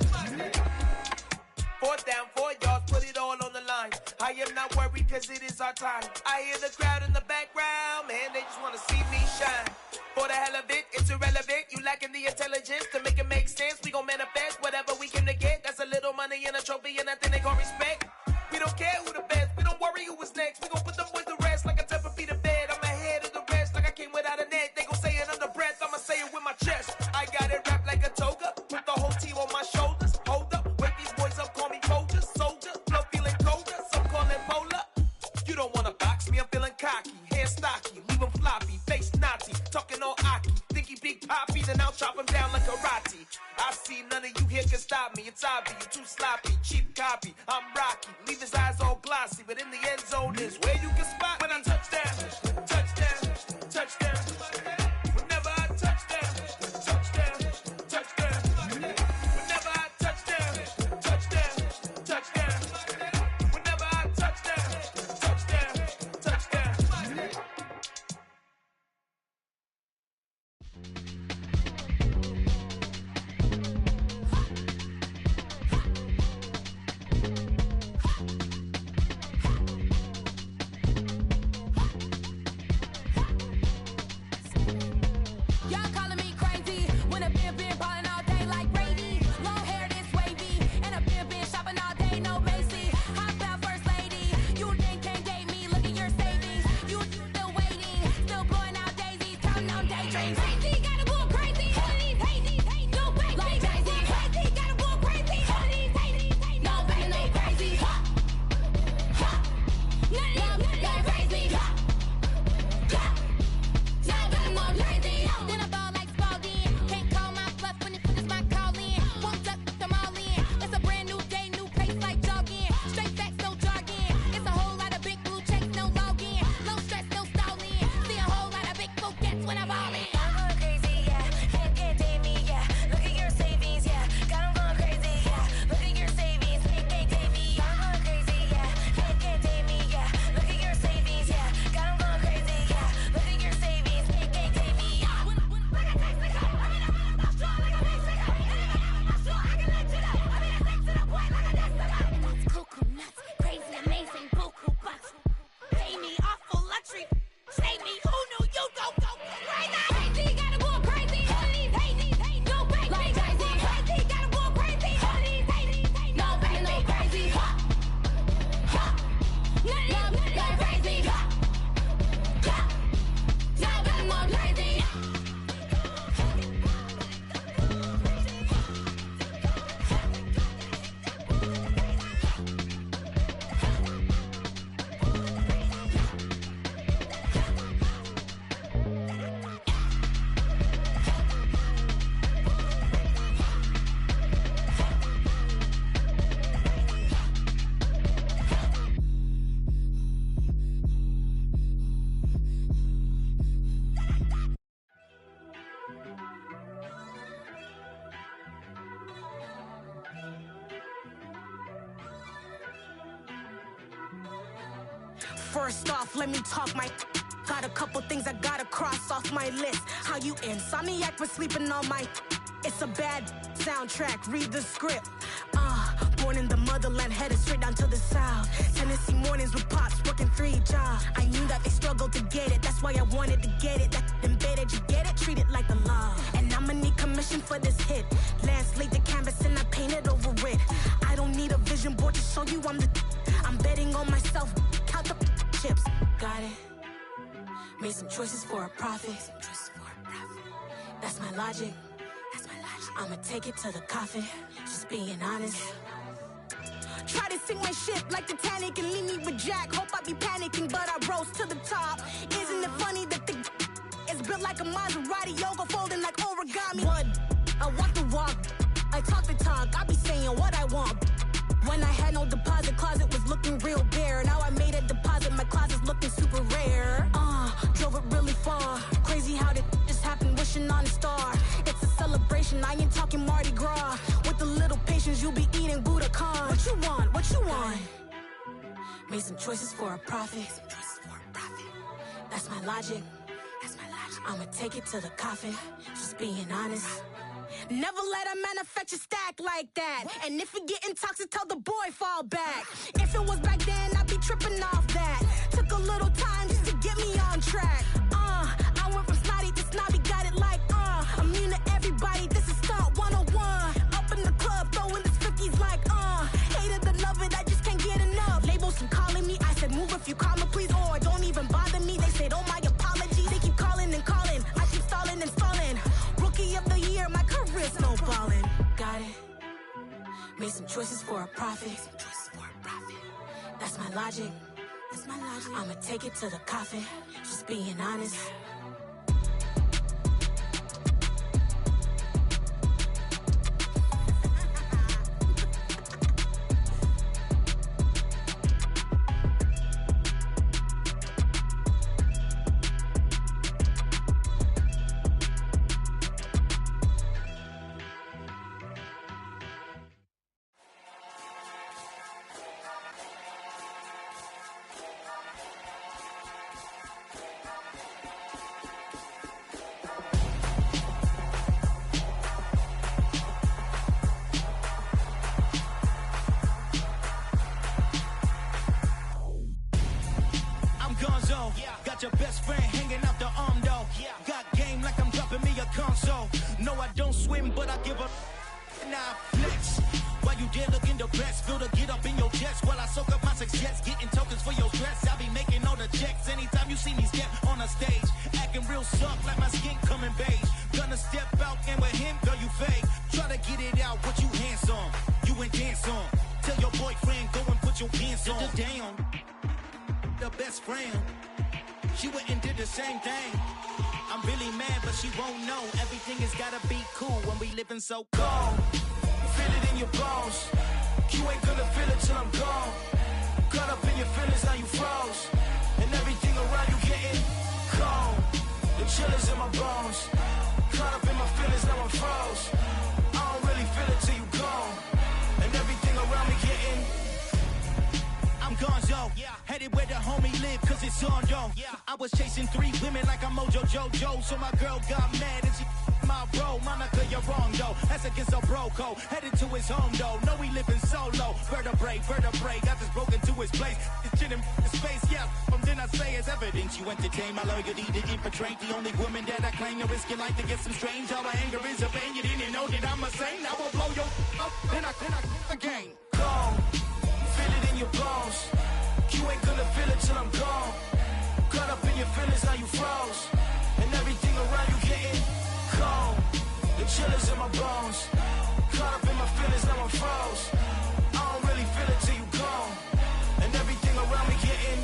Fourth down, 4 yards, put it all on the line. I am not worried cause it is our time. I hear the crowd in the background, man, they just wanna see me shine. For the hell of it, it's irrelevant. You lacking the intelligence to make it make sense. We gon' manifest whatever we came to get. That's a little money and a trophy and nothing they call respect. We don't care who the best, we don't worry who was next. We gon' put them boys to rest like a 10 feet of bed. I'm ahead of the rest like I came without a net. They gon' say it under breath, I'ma say it with my chest. I got it wrapped like a toga, put the whole team on my shoulders. Hold up, wake these boys up, call me Folger, soldier, flow feeling colder, some call it polar. You don't wanna box me, I'm feeling cocky, hair stocky, leave him floppy, face naughty, talking all aki, think he big poppy, then I'll chop him down like karate. I see none of you here can stop me, it's obvious, you too sloppy, cheap copy, I'm rocky, leave his eyes all glossy, but in the end zone is where you can spot when I touchdown, touchdown, touchdown. Whenever I touchdown, touchdown, touchdown. Whenever I touchdown, touchdown, touchdown. Whenever I touchdown, touchdown, touchdown. First off, let me talk my. Got a couple things I gotta cross off my list. How you insomniac for sleeping on my. It's a bad soundtrack, read the script. Born in the motherland, headed straight down to the south. Tennessee mornings with pops, working 3 jobs. I knew that they struggled to get it, that's why I wanted to get it. That embedded, you get it, treat it like the law. And I'ma need commission for this hit. Lance laid the canvas and I painted over it. I don't need a vision board to show you I'm betting on myself, count the chips. Got it. Made some choices for a profit. That's my logic. I'ma take it to the coffin, just being honest. Try to sink my ship like Titanic and leave me with Jack. Hope I be panicking, but I rose to the top. Isn't it funny that the is built like a Maserati, yoga folding like origami? What? I walk the walk, I talk the talk, I be saying what I want. When I had no deposit, closet was looking real bare. Now I made a deposit, my closet's looking super rare. Drove it really far. Crazy how did this happen, wishing on a star. It's a celebration, I ain't talking Mardi Gras. With a little patience, you'll be eating Budokan. What you want? What you want? Made some choices for a profit. That's my logic. I'ma take it to the coffin, just being honest. Never let a manufacture stack like that. And if it getting toxic, tell the boy fall back. If it was back then, I'd be tripping off that. Took a little time just to get me on track. I went from snotty to snobby, got it like, immune to everybody, this is stunt 101. Up in the club, throwing this 50s like, hate it, the love it, I just can't get enough. Labels keep calling me, I said move if you call me, please, or don't even bother me. They said, oh my apology, they keep calling and calling. I keep stalling and stalling. Rookie of the year, my career snowballing. Got it. Made some choices for a profit. That's my logic. I'ma take it to the coffin, just being honest. Got your best friend hanging out the arm though. Got game like I'm dropping me a console. No, I don't swim, but I give a now flex. While you there looking the best, feel the get up in your chest while I soak up my success, getting tokens for your stress. I be making all the checks anytime you see me step on a stage, acting real soft like my skin coming beige. Gonna step out and with him, girl, you fake. Try to get it out, what you hands on, you ain't dance on. Tell your boyfriend go and put your pants on. Down, the best friend. She went and did the same thing. I'm really mad, but she won't know. Everything has gotta be cool when we living so cold. Feel it in your bones. You ain't gonna feel it till I'm gone. Caught up in your feelings, now you froze. And everything around you getting cold. The chill is in my bones. Caught up in my feelings, now I'm froze. I don't really feel it till you gone. And everything around me getting I'm gonzo, headed where the homie live, cause it's on, yo. I was chasing 3 women like I'm Mojo Jojo, so my girl got mad and she my bro. Monica, you're wrong, though. That's against a bro code. Headed to his home, though. No, we living solo. Vertebrae, got this broken to his place. This shit in space, yeah. From then I say it's evidence you entertain my loyalty to infiltrate. The only woman that I claim to risk your life to get some strange. All my anger is a pain. You didn't know that I'm a saint. I will blow your up, then I again. Gone. Feel it in your bones. You ain't gonna feel it till I'm gone. Caught up in your feelings, now you froze. And everything around you getting cold. The chill is in my bones. Caught up in my feelings, now I'm froze. I don't really feel it till you gone. And everything around me getting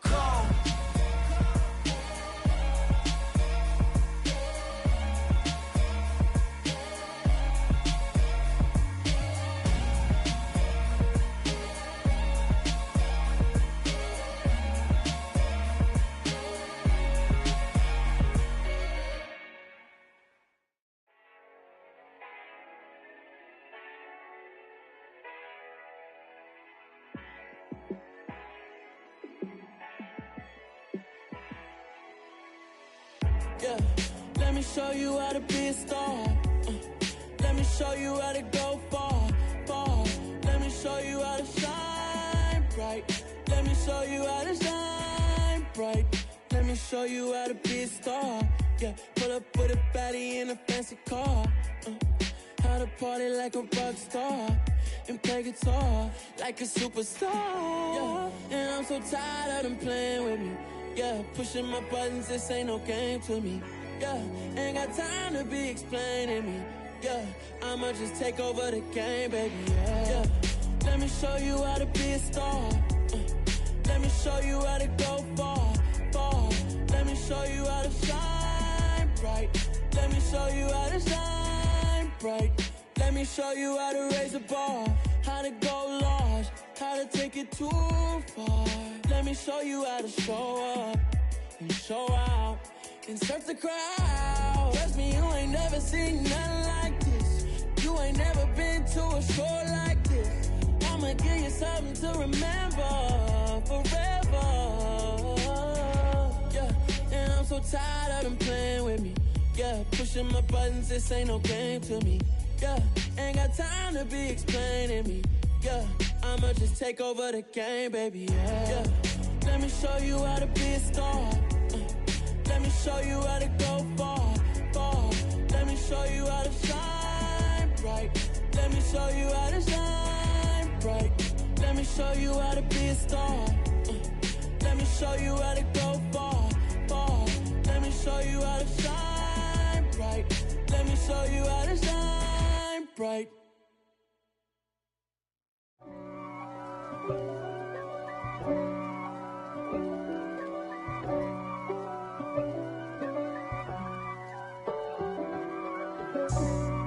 cold. Yeah, let me show you how to be a star. Let me show you how to go far, far. Let me show you how to shine bright. Let me show you how to shine bright. Let me show you how to be a star. Yeah, pull up with a baddie in a fancy car. How to party like a rock star and play guitar like a superstar. Yeah, and I'm so tired of them playing with me. Yeah, pushing my buttons, this ain't no game to me. Yeah, ain't got time to be explaining me. Yeah, I'ma just take over the game, baby. Yeah, let me show you how to be a star. Let me show you how to go far, far. Let me show you how to shine bright. Let me show you how to shine bright. Let me show you how to raise the bar, how to go large, how to take it too far. Let me show you how to show up and show out and surf the crowd. Trust me, you ain't never seen nothing like this. You ain't never been to a show like this. I'ma give you something to remember forever. Yeah, and I'm so tired of them playing with me. Yeah, pushing my buttons, this ain't no game to me. Yeah, ain't got time to be explaining me. Yeah, I'ma just take over the game, baby. Yeah, let me show you how to be a star. Let me show you how to go far, far. Let me show you how to shine bright. Let me show you how to shine bright. Let me show you how to be a star. Let me show you how to go far, far. Let me show you how to shine bright. Let me show you how to shine bright.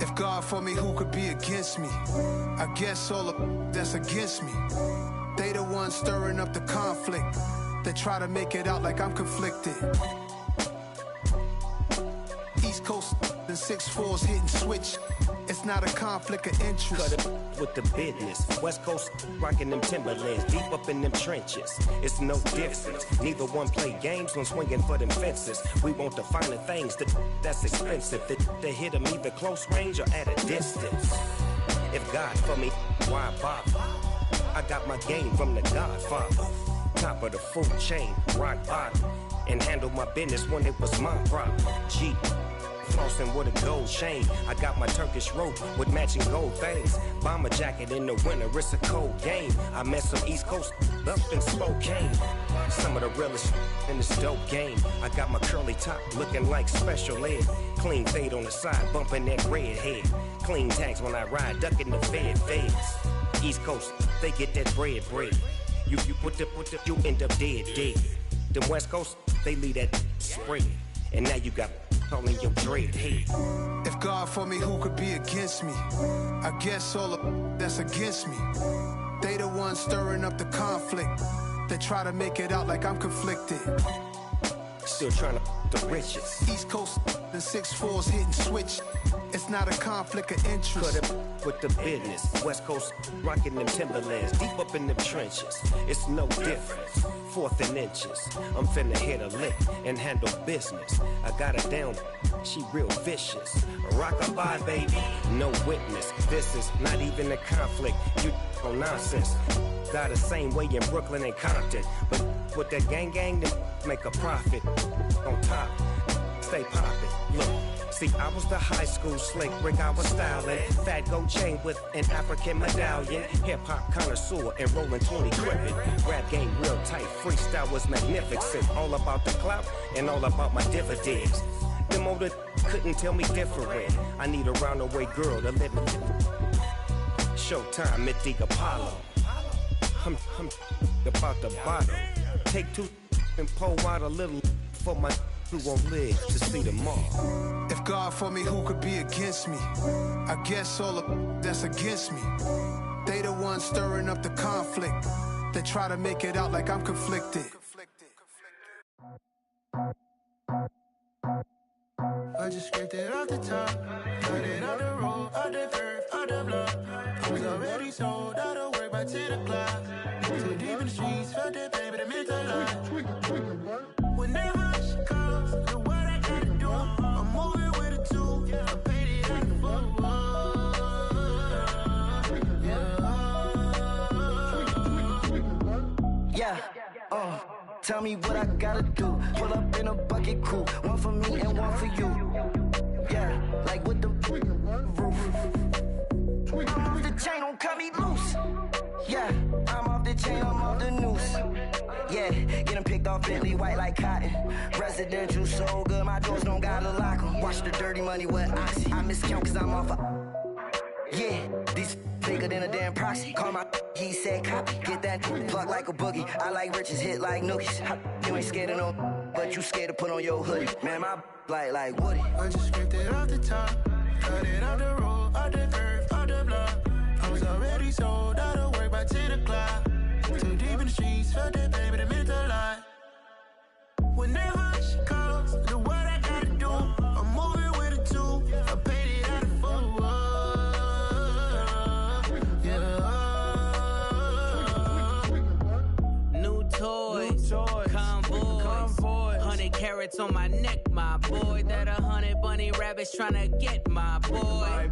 If God for me, who could be against me? I guess all of that's against me. They the ones stirring up the conflict. They try to make it out like I'm conflicted. East Coast and 6'4's hitting switch. It's not a conflict of interest. Cut it with the business. West Coast rocking them Timberlands, deep up in them trenches. It's no difference. Neither one play games when swinging for them fences. We want the finer things that's expensive. That hit them either close range or at a distance. If God for me, why bother? I got my game from the Godfather. Top of the food chain, rock bottom. And handle my business when it was my problem. G. Flossing with a gold chain. I got my Turkish rope with matching gold things. Bomber jacket in the winter, it's a cold game. I met some East Coast up in Spokane. Some of the realest in this dope game. I got my curly top looking like special ed. Clean fade on the side, bumping that red head. Clean tags when I ride, ducking the feds. East Coast, they get that bread. You put the, you end up dead. Them West Coast, they leave that spread. And now you got calling your dread head. If God for me, who could be against me? I guess all of that's against me. They the ones stirring up the conflict. They try to make it out like I'm conflicted. Still trying to the riches. East Coast and 6'4's hitting switch. It's not a conflict of interest. Cut it with the business. West Coast rocking them Timberlands, deep up in them trenches. It's no difference. 4th and inches. I'm finna hit a lick and handle business. I got her down, she real vicious. Rock-a-bye, baby, no witness. This is not even a conflict. You on nonsense. Got the same way in Brooklyn and Compton. But with that gang, then make a profit. On top, stay poppin'. Look. See, I was the high school slick Rick, I was styling. Fat gold chain with an African medallion. Hip-hop connoisseur and rolling 20 crippin'. Rap game real tight, freestyle was magnificent. All about the clout and all about my dividends. Them older couldn't tell me different. I need a roundaway girl to live in. Showtime, Mythic Apollo. I'm about the bottle. Take 2 and pour out a little for my who won't live to see tomorrow. If God for me, who could be against me? I guess all of that's against me. They the ones stirring up the conflict. They try to make it out like I'm conflicted. I just scraped it off the top, got it on the road, on the curve, on the block. I was already sold, out of work by 10 o'clock. Too deep in the streets, felt that pain, but it meant a lot. Whenever she calls, the what I gotta do, Tell me what I gotta do. Pull up in a bucket crew. One for me and one for you. Yeah, like with the roof. I'm off the chain, don't cut me loose. Yeah, I'm off the chain, I'm off the noose. Yeah, getting picked off Bentley, white like cotton. Residential so good, my doors don't gotta lock 'em. Watch the dirty money with oxy. I miscount cause I'm off yeah, these bigger than a damn proxy. Call my he said copy. Get that plug like a boogie. I like riches, hit like nookies. You ain't scared of no, but you scared to put on your hoodie. Man, my like Woody. I just scraped it off the top. Cut it off the road, off the curve, off the block. I was already sold out of work by 10 o'clock. Too deep in the streets, felt that baby, that meant a lot. Whenever she calls, do what I gotta do. I'm moving with a two. I paid it out of full. Yeah. New toys. Convoy. 100 carats on my neck, my boy. That 100 bunny rabbits tryna get my boy.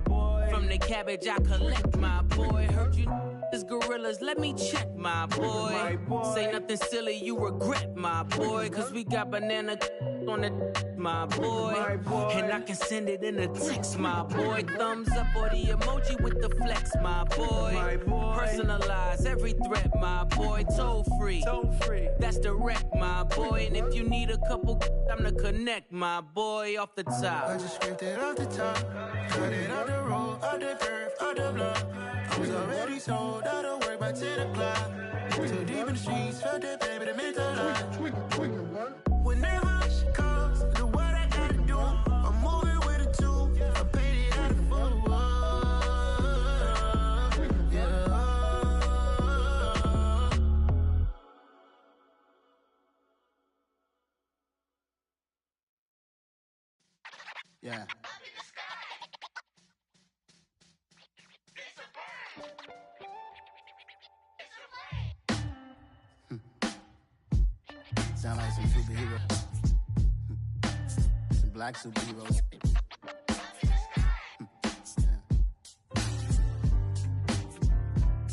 From the cabbage I collect, my boy. Heard you is gorillas, let me check, my boy. Say nothing silly, you regret, my boy. Cause we got banana on the my boy. And I can send it in a text, my boy. Thumbs up or the emoji with the flex, my boy. Personalize every threat, my boy. Toll free. That's direct, my boy. And if you need a couple, I'm the connect, my boy. Off the top. I just scraped it off the top. Cut it off the road, off the curve, off the block. I was already sold out of work by 10 o'clock. Too deep in the streets, felt that baby, that meant a lot. Whenever she calls, do what I gotta do. I'm moving with a two. I paid it out of full. Yeah. Yeah. Sound like some superheroes. Some black superheroes.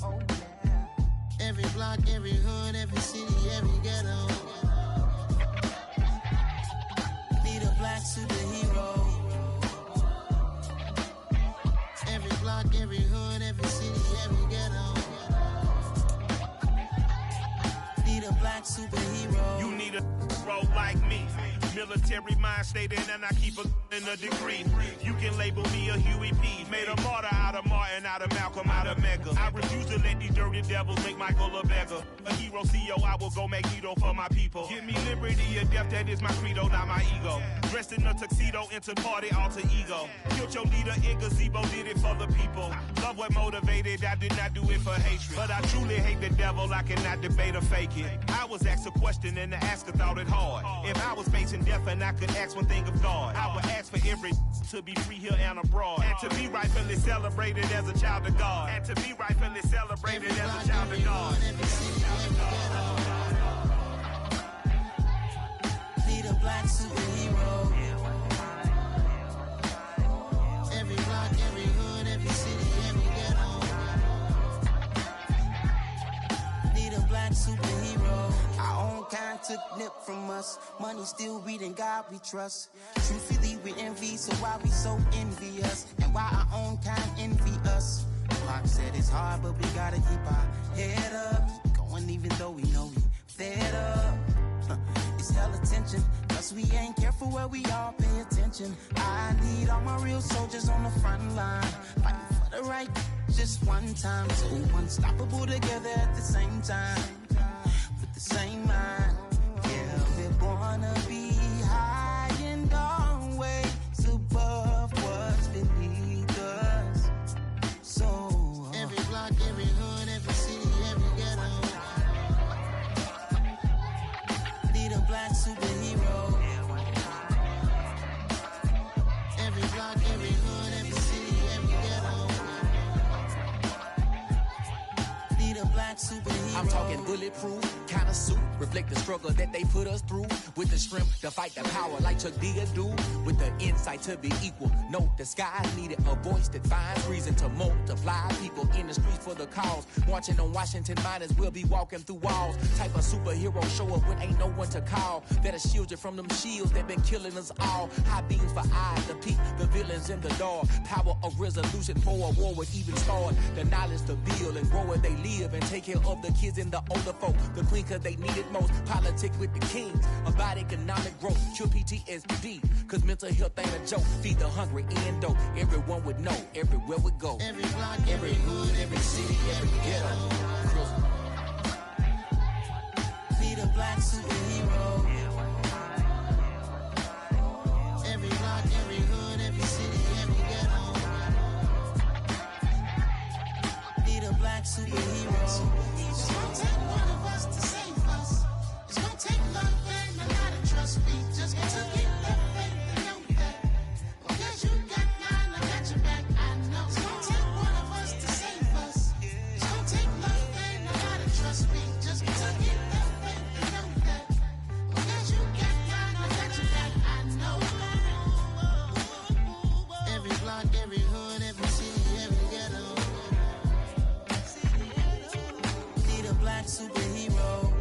Oh, yeah. Every block, every hood, every city, every ghetto. Need a black superhero. Every block, every hood, every city, every ghetto. Need a black superhero. You need a role like me. Military mind stated, and I keep in a degree. You can label me a Huey P. Made a martyr out of Martin, out of Malcolm, out of Mega. I refuse to let these dirty devils make Michael a beggar. A hero CEO, I will go Magneto for my people. Give me liberty or death, that is my credo, not my ego. Dressed in a tuxedo, into party, alter ego. Killed your leader in gazebo, did it for the people. Love what motivated, I did not do it for hatred. But I truly hate the devil, I cannot debate or fake it. I was asked a question and the asker thought it hard. If I was facing death and I could ask one thing of God, I would ask for every to be free here and abroad. And to be rightfully celebrated as a child of God. And to be rightfully celebrated as a child of God. Need a black superhero. Every block, every hood, every city, every ghetto. Need a black superhero. Our own kind took nip from us. Money still reading God we trust. Truthfully we envy, so why we so envious? And why our own kind envy us? Pac said it's hard, but we gotta keep our head up. Going even though we know we fed up. It's hell attention, cause we ain't careful where we all pay attention. I need all my real soldiers on the front line, fighting for the right just one time. So unstoppable together at the same time, with the same mind. Yeah, we're gonna be high and always above what's beneath us. So every block, every hood, every city, every ghetto. Need a black superhero. Every block, every hood, every city, every ghetto. Need a black black superhero. I'm talking bulletproof, kind of suit, reflect the struggle that they put us through. With the strength to fight the power like Chuck D do. With the insight to be equal. Note the skies needed a voice that finds reason to multiply. People in the streets for the cause. Marching on Washington miners will be walking through walls. Type of superhero show up when ain't no one to call. That'll shield you from them shields that been killing us all. High beams for eyes to peek the villains in the dark. Power of resolution for a war would even start. The knowledge to build and grow where they live and take care of the kids and the older folk. The queen cause they need it most. Politics with the kings. About economic growth. Cure PTSD. Cause mental health ain't a joke. Feed the hungry and dope. Everyone would know. Everywhere we go. Every block, every hood, every city, every ghetto. Be the black superhero. Every block, every hood, every city, every ghetto. Be the black superhero. It's gonna take one of us to save us. It's gonna take love and a lot of trust me. Just to get the faith and know that. Because you got mine, I got your back, I know. It's gonna take one of us to save us. It's gonna take love and a lot of trust me. Just to get the faith and know that. Because you got mine, I got your back, I know. Every block, every hood, every city, every ghetto. Be the black superhero.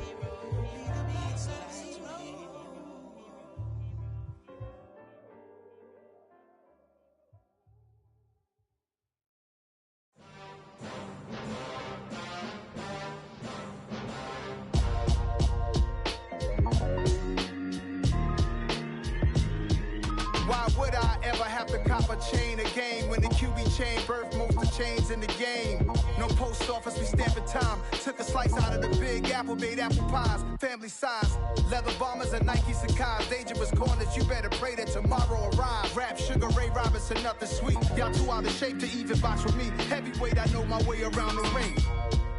Why would I ever have to cop a chain again when the QB chain birthed most of the chains in the game? No post office, we stamping time. Took a slice out of the big apple, made apple pies, family size. Leather bombers and Nike Sacai's. Dangerous corners, you better pray that tomorrow arrives. Rap, Sugar Ray Robinson, nothing sweet. Y'all too out of shape to even box with me. Heavyweight, I know my way around the ring.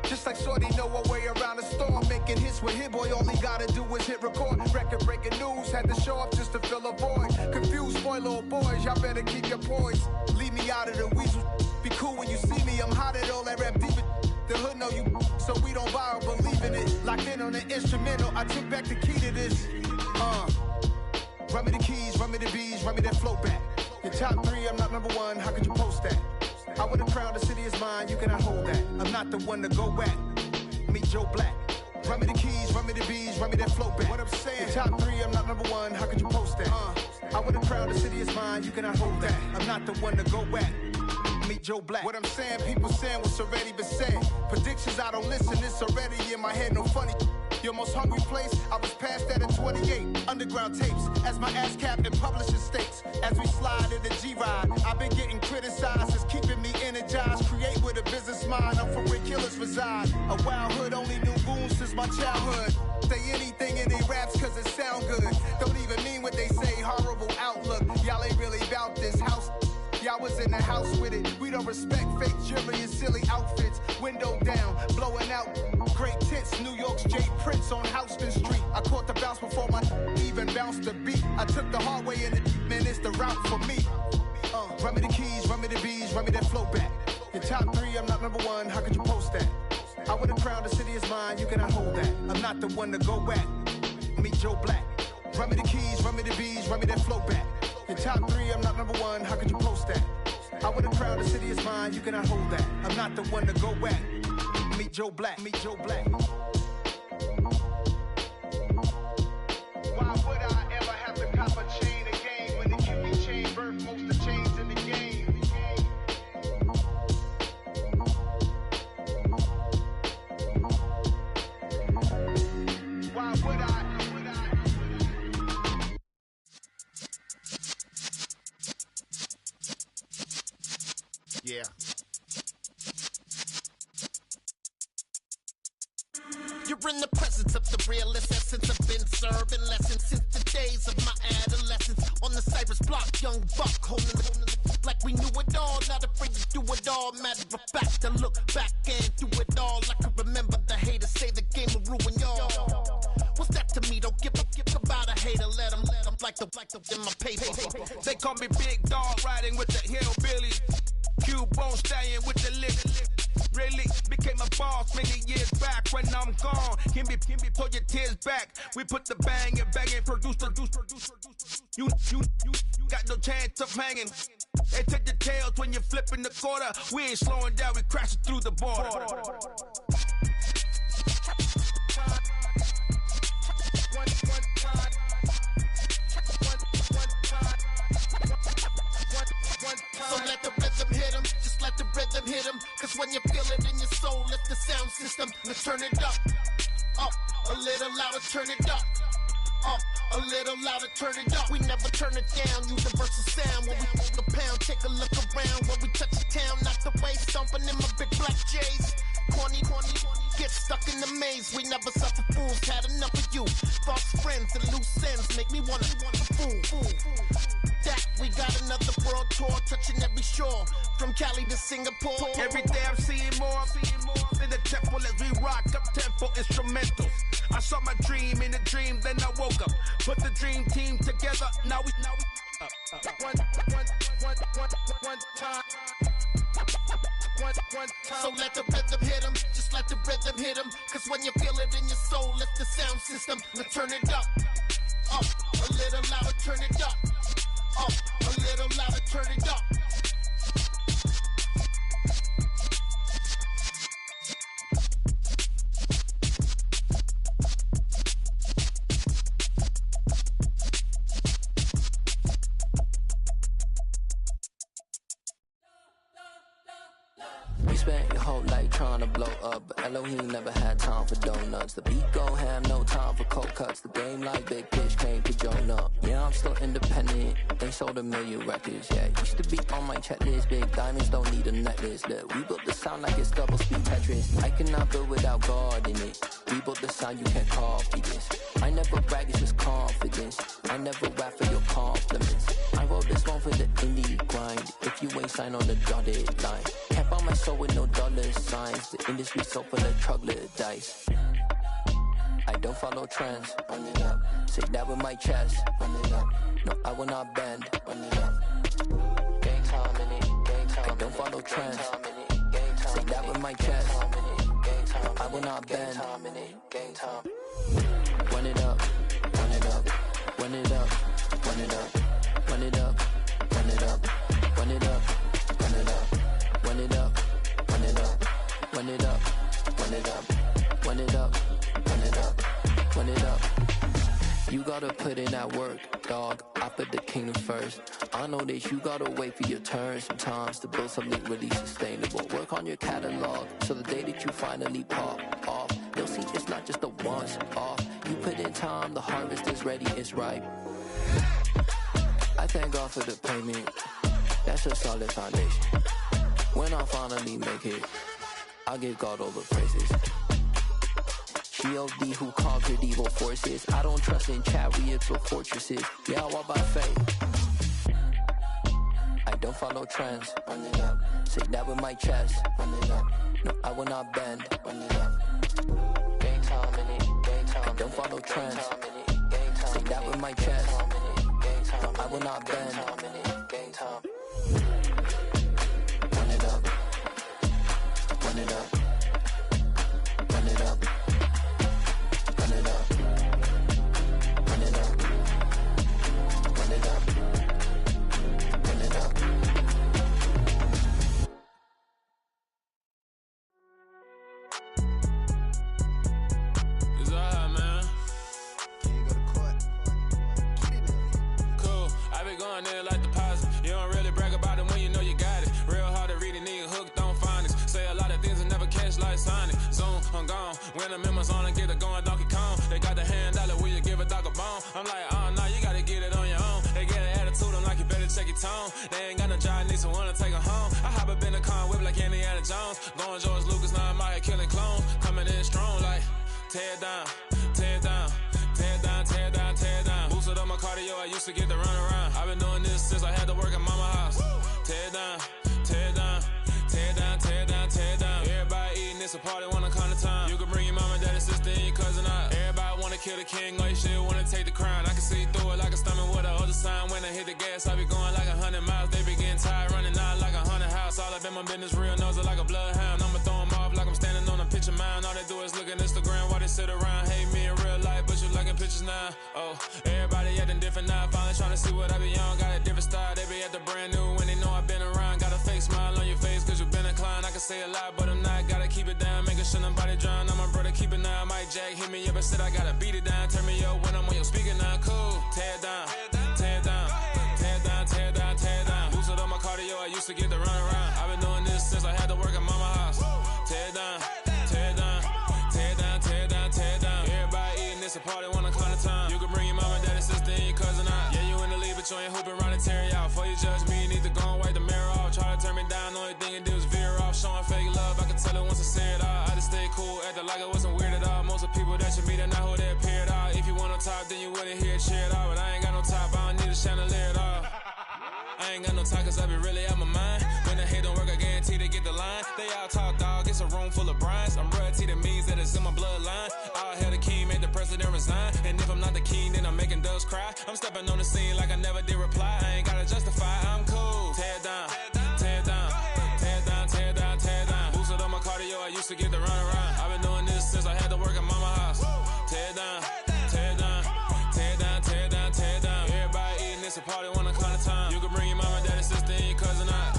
Just like Shorty know her way around the storm. Making hits with Hit Boy, all he gotta do is hit record. Record breaking news, had to show up just to fill a void. Confused, spoiled little boys, y'all better keep your poise. Leave me out of the weasel. Be cool when you see me, I'm hot at all that rap deep. The hood know you, so we don't borrow, believe in it. Locked in on the instrumental, I took back the key to this. Run me the keys, run me the bees, run me that flow back. Your top three, I'm not number one, how could you post that? I would have crowned the city is mine, you cannot hold that. I'm not the one to go at. Meet Joe Black. Run me the keys, run me the bees, run me that flow back. What I'm saying, your top three, I'm not number one, how could you post that? I would have crowned the city is mine, you cannot hold that. I'm not the one to go at. Meet Joe Black. What I'm saying, people saying what's already been said. Predictions, I don't listen, it's already in my head, no funny. Your most hungry place, I was past that at 28. Underground tapes, as my ass cap in publishing states. As we slide in the G-Ride, I've been getting criticized, it's keeping me energized. Create with a business mind, I'm for where killers reside. A wild hood, only knew goons since my childhood. Say anything in they raps cause it sound good. Don't even mean what they say, horrible outlook. Y'all ain't really about this house. Y'all was in the house with it. We don't respect fake jewelry and silly outfits. Window down, blowing out. Great tits, New York's J. Prince on Houston Street. I caught the bounce before my even bounced the beat. I took the hard way in it, man, it's the route for me. Run me the keys, run me the bees, run me that flow back. Your top three, I'm not number one, how could you post that? I would have crowned the city is mine, you cannot hold that. I'm not the one to go at. Meet Joe Black. Run me the keys, run me the bees, run me that flow back. Your top three, I'm not number one, how could you post that? I would have crowned the city is mine, you cannot hold that. I'm not the one to go at. Meet Joe Black, meet Joe Black. Why would I ever have to cop a chain again when the QB chain birthed most of the chains in the game? Why would I? Yeah. You're in the presence of the realest essence. I've been serving lessons since the days of my adolescence. On the Cypress block, young buck holding it like we knew it all. Not afraid to do it all. Matter of fact, to look back and do it all. I can remember the haters say the game will ruin y'all. What's that to me? Don't give a about a hater. Let them like the in my paper. They call me Big Dog, riding with the hillbillies. Cube bone stallion with the lick. Really became a boss many years back. gone. Can be pull your tears back. We put the bang and bang and produce. You got no chance of hanging. They take the tails when you're flipping the quarter. We ain't slowing down, we crashing through the border. So let the rhythm hit him, just let the rhythm hit him. Cause when you feel it in your soul, lift the sound system. Let's turn it up, a little louder, turn it up. A little louder, turn it up. We never turn it down, universal sound. When we hold the pound, take a look around. When we touch the town, knock the way, stomping in my big black J's. Corny, get stuck in the maze. We never suffer fools, had enough of you. False friends and loose ends make me wanna fool. That we got another world tour, touching every shore, from Cali to Singapore. Every day I'm seeing more in the temple as we rock up tempo instrumentals. I saw my dream in a dream, then I woke up. Put the dream team together, now we one time. So let the rhythm hit him, just let the rhythm hit him. Cause when you feel it in your soul, lift the sound system. Let's turn it up, a little louder, turn it up. A little louder, turn it up. We spent your whole life trying to blow up, but Elohim never had time for donuts. The beat go ham, no time for cold cuts. The game like Big Fish came to Jonah. Yeah, I'm still independent, they sold 1 million records. Yeah, used to be on my checklist. Big diamonds don't need a necklace. Look, we built the sound like it's double speed Tetris. I cannot build without God in it. We built the sound, you can't copy this. I never brag, it's just confidence. I never rap for your compliments. I wrote this one for the indie grind. If you ain't signed on the dotted line, can't buy my soul with no dollar signs. The industry so full of troglodytes. I don't follow trends. Run it up. Say that with my chest. Run it up. No, I will not bend. Run it up. Gang time in it. Gang time. I don't follow trends. Say that with my chest. No, I will not bend. Gang time. Run it up. Run it up. Run it up. Run it up. Run it up. Run it up. Run it up. Run it up. Run it up. Run it up. Run it up. Run it up. Run it up. Run it up. Run it up. You gotta put in that work, dog. I put the kingdom first. I know that you gotta wait for your turn sometimes to build something really sustainable. Work on your catalog so the day that you finally pop off, you'll see it's not just a once off. You put in time, the harvest is ready, it's ripe. I thank God for the payment. That's a solid foundation. When I finally make it, I'll give God all the praises. G.O.D. who conquered evil forces. I don't trust in chariots or fortresses. Yeah, I walk by faith. I don't follow trends. Run it up. Say that with my chest. Run it up. No, I will not bend. Run it up. Gang time in it. Gang time. I don't follow trends. Say that with my chest. No, I will not bend. Gang time. Run it up. Run it up. Run it up. Run it up. Run it up. Run it up. Run it up. It's alright, man. Cool. I be going there like deposit. You don't really brag about it when you know you got it. Real hard to read it, nigga hooked on phonics. Say a lot of things and never catch like Sonic. Zoom, I'm gone. When the members on and get it going Donkey Kong. They got the hand dollar, will you give a dog a bone? I'm like, oh no, you gotta get it on your own. They get an attitude, I'm like, you better check your tone. They ain't got no job, need someone to take her home. I hop up in the car and whip like Indiana Jones. Going George Lucas, now I'm out here killing clones. Coming in strong like, tear down, tear down. Tear down, tear down, tear down. Boosted up my cardio, I used to get to run around. I've been doing this since I had to work at mama house. Tear down, tear down, tear down, tear down, tear down. Everybody eating, it's a party, wanna come to time. You can bring your mama, daddy, sister, and your cousin out. Everybody wanna kill the king, like shit, wanna take the crown. I can see through it like a stomach with a other sign. When I hit the gas, I be going like 100 miles. They be getting tired, running out like 100 house. All up in my business, real nose like a bloodhound. I'ma throw them off like I'm standing on a picture mound. All they do is look at Instagram, sit around, hate me in real life, but you liking pictures now. Oh, everybody acting different now. Finally trying to see what I be on. Got a different style, they be at the brand new when they know I've been around. Got a fake smile on your face, cause you been inclined. I can say a lot, but I'm not. Gotta keep it down, making sure nobody drown. I'm my brother, keep it now. Mike Jack hit me up and said I gotta beat it down. Turn me up when I'm on your speaker now. Cool, tear it down, tear it down, tear it down, tear it down, tear it down. Boosted up my cardio, I used to get to run around. I've been doing this since I had to work at mama house. Tear it down, tear it down, tear it down, tear it down, tear it down. Everybody eating this a party, wanna climb the time. You can bring your mama, daddy, sister, and your cousin out. Yeah, you in the lead, but you ain't hooping around and tear it out. Before you judge me, you need to go and wipe the mirror off. Try to turn me down, the only thing it did was veer off. Showing fake love, I can tell it once I say it all. I just stay cool, acting like I wasn't weird at all. Most of the people that you meet are not who they appear at all. If you want on top, then you wouldn't hear it cheer it all. But I ain't got no top, I don't need a chandelier at all. I ain't got no time, cause I be really out my mind. When the hate don't work, I guarantee they get the line. They all talk, dog, it's a room full of brines. I'm royalty, that means that it's in my bloodline. All hail the king, made the president resign. And if I'm not the king, then I'm making doves cry. I'm stepping on the scene like I never did reply. I ain't gotta justify, I'm cool. Tear it down, tear it down, tear it down, tear it down, tear it down. Boosted on my cardio, I used to get to run around. I've been doing this since I had to work at mama house. Tear it down, tear it down, tear it down, tear it down, tear it down. Everybody eating this a party, wanna climb the time. You can bring your mama, daddy, sister, and your cousin out.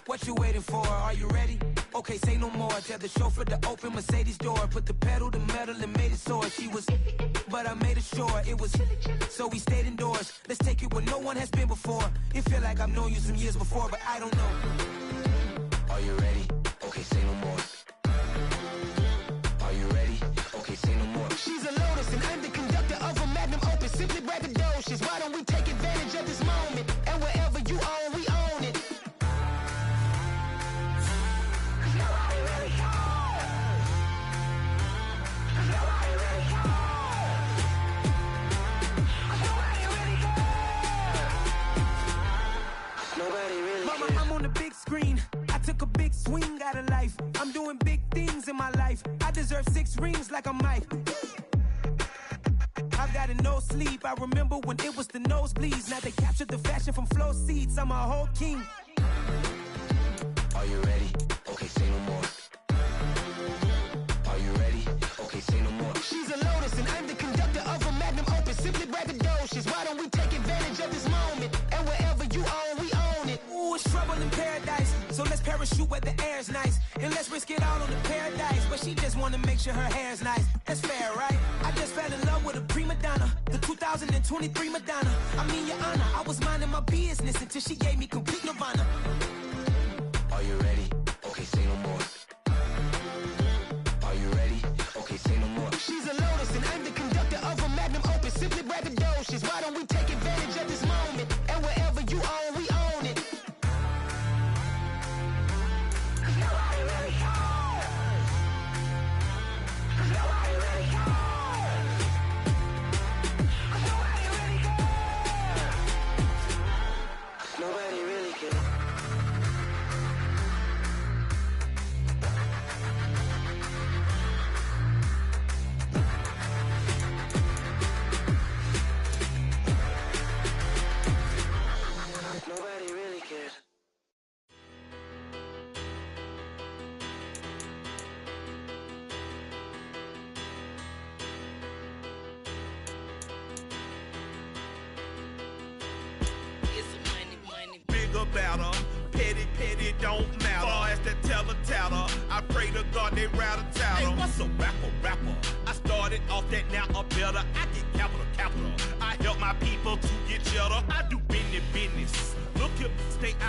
What you waiting for? Are you ready? Okay, say no more. Tell the chauffeur to open Mercedes door. Put the pedal to metal and made it soar. She was, but I made it sure it was. So we stayed indoors. Let's take it where no one has been before. It feel like I've known you some years before, but I don't know. Are you ready? Okay, say no more. Are you ready? Okay, say no more. She's a Lotus and I'm the conductor of a Magnum Opus. Simply braggadocious. Why don't we take advantage of this moment? And wherever you own, we own it. Mama, I'm on the big screen. I took a big swing out of life. I'm doing big things in my life. I deserve 6 rings like a Mike. I've got no sleep. I remember when it was the nosebleeds. Now they captured the fashion from flow seats. I'm a whole king. Are you ready? Okay, say no more. Are you ready? Okay, say no more. She's a Lotus and I'm the conductor of a Magnum Opus. Simply braggadocious. Why don't we take advantage of this moment? And wherever you own, we own it. Ooh, it's trouble in paradise. So let's parachute where the air's nice. And let's risk it all on the paradise. But she just wanna make sure her hair's nice. That's fair, right? I just fell in love with a prima donna. The 2023 Madonna. I mean, your honor, I was minding my business until she gave me complete nirvana. Are you ready? Okay, say no more. Are you ready? Okay, say no more. She's a Lotus and I'm the conductor of a Magnum Opus. Simply braggadocious. Why don't we take advantage of this moment? And wherever you own, we own it. Nobody really cares. Nobody really cares. Nobody really cares. Nobody really cares.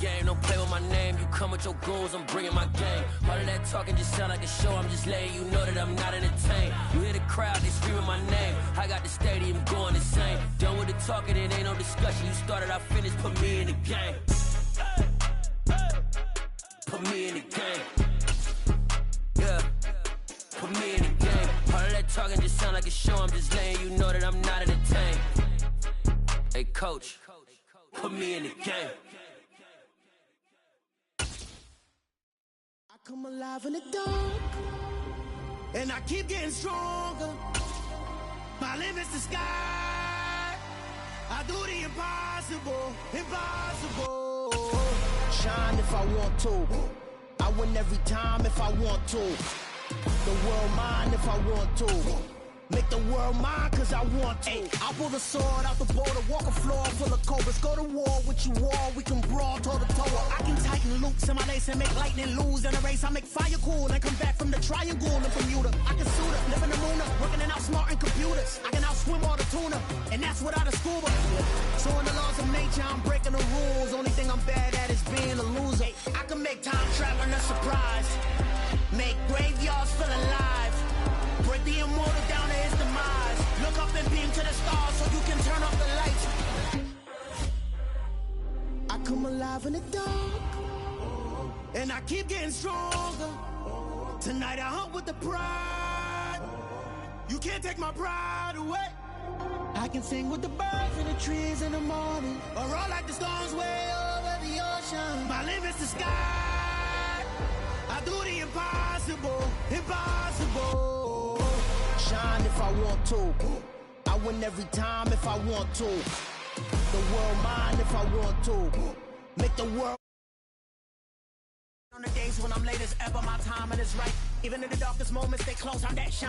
game. Don't play with my name. You come with your goons, I'm bringing my game. All of that talking just sound like a show. I'm just letting you know that I'm not entertained. You hear the crowd, they screaming my name. I got the stadium going insane. Done with the talking, it ain't no discussion. You started, I finished. Put me in the game. Put me in the game. Yeah. Put me in the game. All of that talking just sound like a show. I'm just letting you know that I'm not entertained. Hey, coach, put me in the game. I come alive in the dark, and I keep getting stronger. My limit's the sky. I do the impossible, impossible. Shine if I want to. I win every time if I want to. The world mine if I want to. Make the world mine cause I want to. I pull the sword out the border, walk a floor full of cobras. Go to war with you all, we can brawl toe to toe. I can tighten loops in my lace and make lightning lose in a race. I make fire cool and come back from the triangle in Bermuda. I can suit up, live in the moon, working and outsmarting computers. I can outswim all the tuna, and that's without a scuba. So in the laws of nature, I'm breaking the rules. Only thing I'm bad at is being a loser. I can make time traveling a surprise, make graveyards feel alive, break the immortal down to his demise. Look up and beam to the stars so you can turn off the lights. I come alive in the dark, and I keep getting stronger. Tonight I hunt with the pride. You can't take my pride away. I can sing with the birds and the trees in the morning, or roll like the storms way over the ocean. My limit's the sky. I do the impossible, impossible. Shine if I want to. I win every time if I want to. The world mine if I want to. Make the world. On the days when I'm late as ever, my timing is right. Even in the darkest moments, they close. I'm that shine.